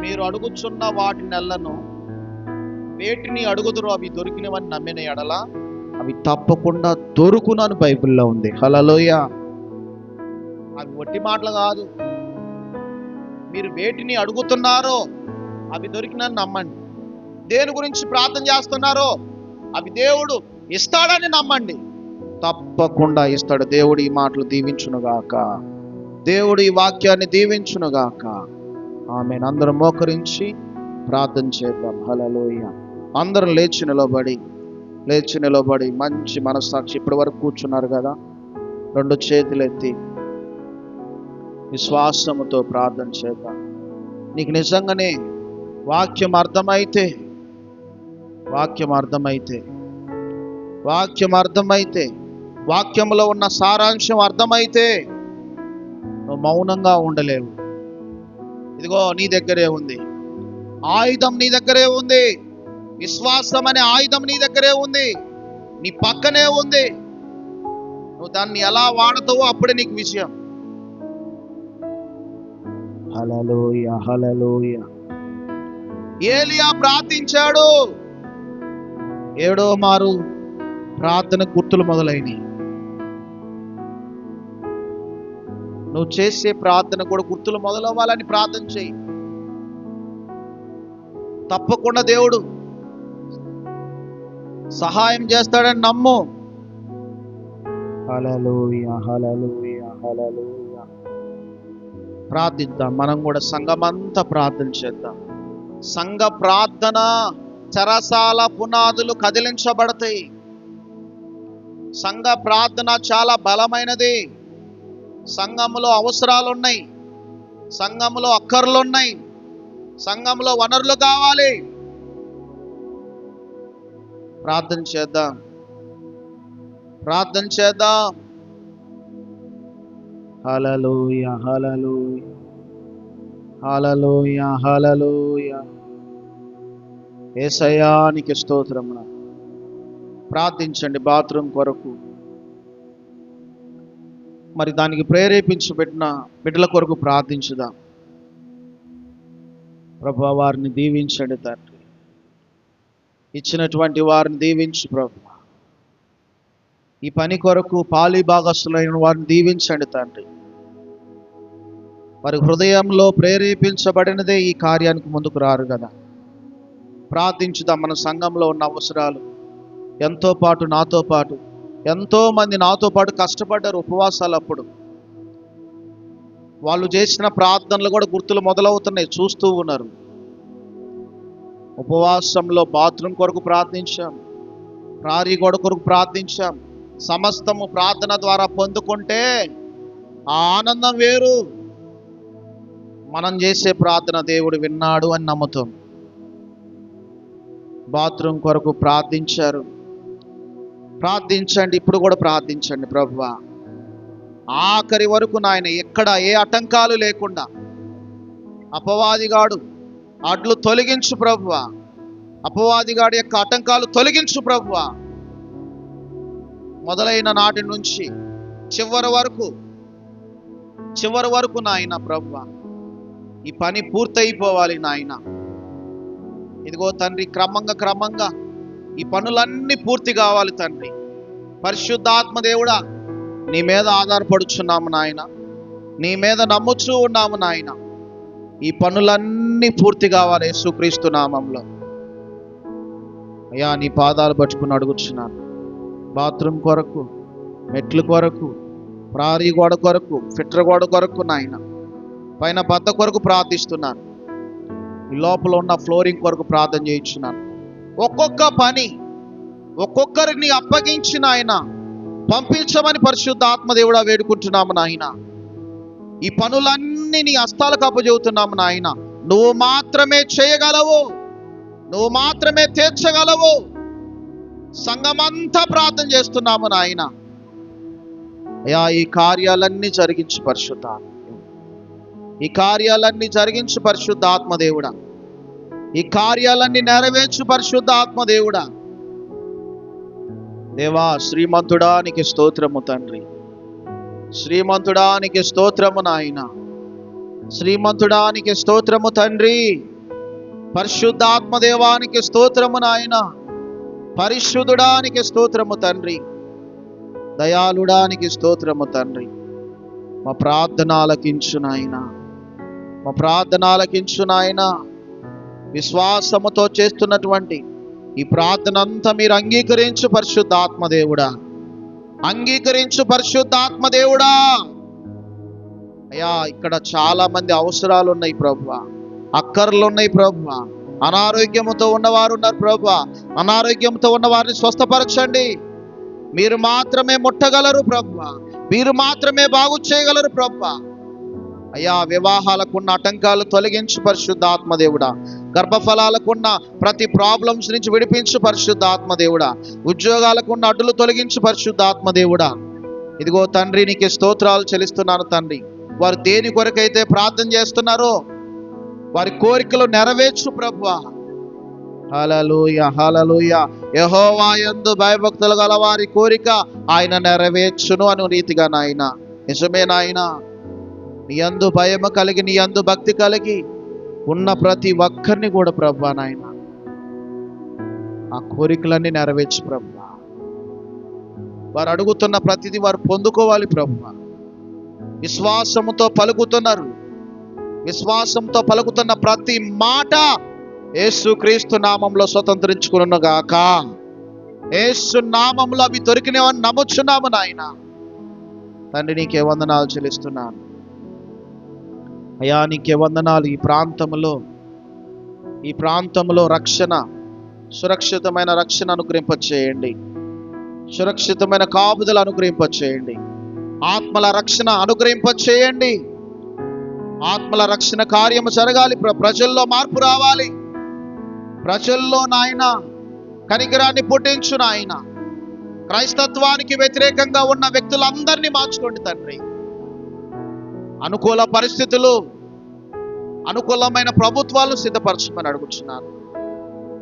Speaker 2: మీరు అడుగుచున్న వాటి నెలను వేటిని అడుగుదురో అవి దొరికినవని నమ్మిన ఎడల అవి తప్పకుండా దొరుకునని బైబిల్లో ఉంది. హల్లెలూయా. అవి వట్టి మాటలు కాదు. మీరు వేటిని అడుగుతున్నారో అవి దొరికినని నమ్మండి. దేని గురించి ప్రార్థన చేస్తున్నారో అవి దేవుడు ఇస్తాడని నమ్మండి. తప్పకుండా ఇస్తాడు. దేవుడు ఈ మాటలు దీవించునుగాక. దేవుడు ఈ వాక్యాన్ని దీవించునుగాక. ఆమేన్. అందరం మోకరించి ప్రార్థన చేద్దాం. హల్లెలూయా. అందరం లేచి నిలబడి మంచి మనస్సాక్షి, ఇప్పటి వరకు కూర్చున్నారు కదా, 2 చేతులు ఎత్తి విశ్వాసముతో ప్రార్థన చేద్దాం. నీకు నిజంగానే వాక్యం అర్థమైతే వాక్యంలో ఉన్న సారాంశం అర్థమైతే నువ్వు మౌనంగా ఉండలేవు. ఇదిగో నీ దగ్గరే ఉంది ఆయుధం, నీ దగ్గరే ఉంది. విశ్వాసం అనే ఆయుధం నీ దగ్గరే ఉంది, నీ పక్కనే ఉంది. నువ్వు దాన్ని ఎలా వాడతావో అప్పుడే నీకు విజయం. హల్లెలూయా, హల్లెలూయా. ఏలియా ప్రార్థించాడు. 7వ మారు ప్రార్థన గుర్తులు మొదలైనవి. నువ్వు చేసే ప్రార్థన కూడా గుర్తులు మొదలవ్వాలని ప్రార్థన చేయి. తప్పకుండా దేవుడు సహాయం చేస్తాడని నమ్ము. హల్లెలూయా, హల్లెలూయా, హల్లెలూయా. ప్రార్థిద్దాం. మనం కూడా సంఘమంతా ప్రార్థన చేద్దాం. సంఘ ప్రార్థన చెరసాల పునాదులు కదిలించబడతాయి. సంఘ ప్రార్థన చాలా బలమైనది. సంఘములో అవసరాలు ఉన్నాయి, సంఘములో అక్కర్లు ఉన్నాయి, సంఘంలో వనరులు కావాలి. ప్రార్థన చేద్దాం. హల్లెలూయా, హల్లెలూయా, హల్లెలూయా, హల్లెలూయా. యేసయ్యా నీకు స్తోత్రం. ప్రార్థించండి బాత్రూమ్ కొరకు, మరి దానికి ప్రేరేపించబడిన బిడ్డల కొరకు ప్రార్థించుదాం. ప్రభువా, వారిని దీవించండి తండ్రి. ఇచ్చినటువంటి వారిని దీవించు ప్రభువా. ఈ పని కొరకు పాలి భాగస్తులైన వారిని దీవించండి తండ్రి. వారి హృదయంలో ప్రేరేపించబడినదే ఈ కార్యానికి ముందుకు రారు కదా. ప్రార్థించుదాం. మన సంఘంలో ఉన్న అవసరాలు నాతో పాటు ఎంతో మంది నాతో పాటు కష్టపడ్డారు ఉపవాసాలప్పుడు. వాళ్ళు చేసిన ప్రార్థనలు కూడా గుర్తులు మొదలవుతున్నాయి, చూస్తూ ఉన్నారు. ఉపవాసంలో బాత్రూమ్ కొరకు ప్రార్థించాం, ప్రారీ గోడ కొరకు ప్రార్థించాం. సమస్తము ప్రార్థన ద్వారా పొందుకుంటే ఆ ఆనందం వేరు. మనం చేసే ప్రార్థన దేవుడు విన్నాడు అని నమ్ముతాం. బాత్రూమ్ కొరకు ప్రార్థించారు. ప్రార్థించండి, ఇప్పుడు కూడా ప్రార్థించండి. ప్రభువా, ఆఖరి వరకు నాయన ఎక్కడ ఏ ఆటంకాలు లేకుండా అపవాదిగాడు అడ్లు తొలగించు ప్రభువా. అపవాదిగాడి యొక్క ఆటంకాలు తొలగించు ప్రభువా. మొదలైన నాటి నుంచి చివరి వరకు నాయన ప్రభువా, ఈ పని పూర్తయిపోవాలి నాయన. ఇదిగో తండ్రి, క్రమంగా ఈ పనులన్నీ పూర్తి కావాలి తండ్రి. పరిశుద్ధాత్మ దేవుడా, నీ మీద ఆధారపడుచున్నాము నాయన, నీ మీద నమ్ముచూ ఉన్నాము నాయన. ఈ పనులన్నీ పూర్తి కావాలి యేసుక్రీస్తు నామంలో. అయ్యా నీ పాదాలు పట్టుకుని అడుగుచున్నాను. బాత్రూమ్ కొరకు, మెట్ల కొరకు, ప్రారీ గోడ కొరకు, ఫిట్ర గోడ కొరకు నాయన, పైన బద్ద కొరకు ప్రార్థిస్తున్నాను. ఈ లోపల ఉన్న ఫ్లోరింగ్ కొరకు ప్రార్థన చేయించున్నాను. ఒక్కొక్క పని ఒక్కొక్కరిని అప్పగించిన ఆయన పంపించమని పరిశుద్ధ ఆత్మదేవుడా వేడుకుంటున్నాము నాయన. ఈ పనులన్నీ నీ హస్తాలకు అప్పచెబుతున్నాము నాయన. నువ్వు మాత్రమే చేయగలవు, నువ్వు మాత్రమే తీర్చగలవు. సంఘమంతా ప్రార్థన చేస్తున్నాము నాయన. అయ్యా ఈ కార్యాలన్నీ జరిగించు పరిశుద్ధ, ఈ కార్యాలన్నీ జరిగించు పరిశుద్ధ ఆత్మదేవుడా, ఈ కార్యాలన్నీ నెరవేర్చు పరిశుద్ధ ఆత్మదేవుడా. దేవా శ్రీమంతుడానికి స్తోత్రము తండ్రి, శ్రీమంతుడానికి స్తోత్రము నాయన, శ్రీమంతుడానికి స్తోత్రము తండ్రి. పరిశుద్ధాత్మదేవానికి స్తోత్రము నాయన, పరిశుద్ధుడానికి స్తోత్రము తండ్రి, దయాళుడానికి స్తోత్రము తండ్రి. మా ప్రార్థన ఆలకించు నాయన, మా ప్రార్థన ఆలకించు నాయన. విశ్వాసముతో చేస్తున్నటువంటి ఈ ప్రార్థన అంతా మీరు అంగీకరించు పరిశుద్ధాత్మదేవుడా, అంగీకరించు పరిశుద్ధాత్మదేవుడా. అయ్యా ఇక్కడ చాలా మంది అవసరాలు ఉన్నాయి ప్రభువా, అక్కర్లు ఉన్నాయి ప్రభువా. అనారోగ్యముతో ఉన్నవారు ఉన్నారు ప్రభువా, అనారోగ్యంతో ఉన్న వారిని స్వస్థపరచండి. మీరు మాత్రమే ముట్టగలరు ప్రభువా, మీరు మాత్రమే బాగు చేయగలరు ప్రభువా. అయ్యా వివాహాలకున్న ఆటంకాలు తొలగించు పరిశుద్ధాత్మదేవుడా, గర్భఫలాలకున్న ప్రతి ప్రాబ్లమ్స్ నుంచి విడిపించు పరిశుద్ధాత్మదేవుడా, ఉద్యోగాలకున్న అడ్డులు తొలగించు పరిశుద్ధాత్మదేవుడా. ఇదిగో తండ్రి నీకు స్తోత్రాలు చెల్లిస్తున్నాను తండ్రి. వారు దేని కొరకైతే ప్రార్థన చేస్తున్నారో వారి కోరికలు నెరవేర్చు ప్రభువా. హల్లెలూయా, హల్లెలూయా. యెహోవా యందు భయభక్తులు గల వారి కోరిక ఆయన నెరవేర్చును అను రీతిగా నాయన. నిజమే నాయన, నీ యందు భయము కలిగి, నీ యందు భక్తి కలిగి ఉన్న ప్రతి ఒక్కరిని కూడా ప్రభువా నాయన ఆ కోరికలన్నీ నెరవేర్చు ప్రభువా. వారు అడుగుతున్న ప్రతిదీ వారు పొందుకోవాలి ప్రభువా. విశ్వాసముతో పలుకుతున్నారు, విశ్వాసంతో పలుకుతున్న ప్రతి మాట యేసుక్రీస్తు నామంలో స్వతంత్రించుకును గాక. యేసు నామంలో అవి దొరికినవని నమ్ముచున్నాము నాయన. తండ్రి నీకే వందనాలు చెల్లిస్తున్నాను అయ్యా, నీకే వందనాలు. ఈ ప్రాంతంలో రక్షణ, సురక్షితమైన రక్షణ అనుగ్రహింపచేయండి, సురక్షితమైన కాపుదలు అనుగ్రహింపచేయండి, ఆత్మల రక్షణ అనుగ్రహింపచేయండి. ఆత్మల రక్షణ కార్యము జరగాలి, ప్రజల్లో మార్పు రావాలి. ప్రజల్లో నాయన కనికరాన్ని పుట్టించు నాయన. క్రైస్తత్వానికి వ్యతిరేకంగా ఉన్న వ్యక్తులందరినీ మార్చుకోండి తండ్రి. అనుకూల పరిస్థితులు, అనుకూలమైన ప్రభుత్వాలు సిద్ధపరచమని అడుగుచున్నాను.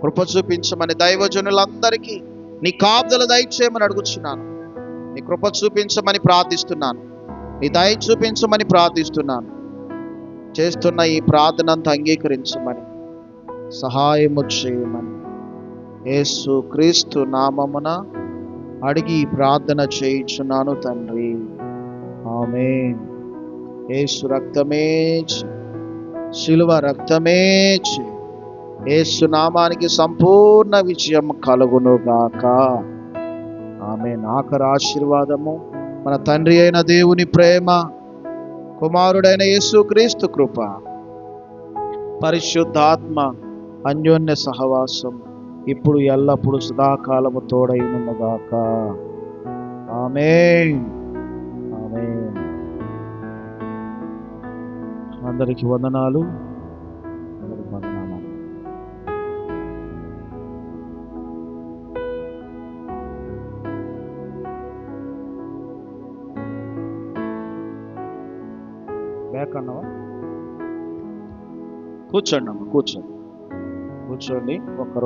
Speaker 2: కృప చూపించమని దైవజనులందరికీ నీ కాపుదలు దయచేయమని అడుగుచున్నాను. నీ కృప చూపించమని ప్రార్థిస్తున్నాను, నీ దయ చూపించమని ప్రార్థిస్తున్నాను. చేస్తున్న ఈ ప్రార్థనంతా అంగీకరించమని, సహాయము చేయమని యేసు క్రీస్తు నామమున అడిగి ఈ ప్రార్థన చేయించున్నాను తండ్రి. ఆమేన్. యేసు రక్తమే, శిలువ రక్తమే, యేసు నామానికి సంపూర్ణ విజయం కలుగును గాక. ఆమేన్. ఆఖరి ఆశీర్వాదము మన తండ్రి అయిన దేవుని ప్రేమ, కుమారుడైన యేసుక్రీస్తు కృప, పరిశుద్ధాత్మ అన్యోన్య సహవాసం ఇప్పుడు ఎల్లప్పుడు సదాకాలము తోడైనుగాక. ఆమేన్, ఆమేన్. అందరికి వందనాలు. బ్యాక్ అన్నవా? కూర్చోండి అమ్మ, కూర్చోండి, కూర్చోండి. ఒక్కరు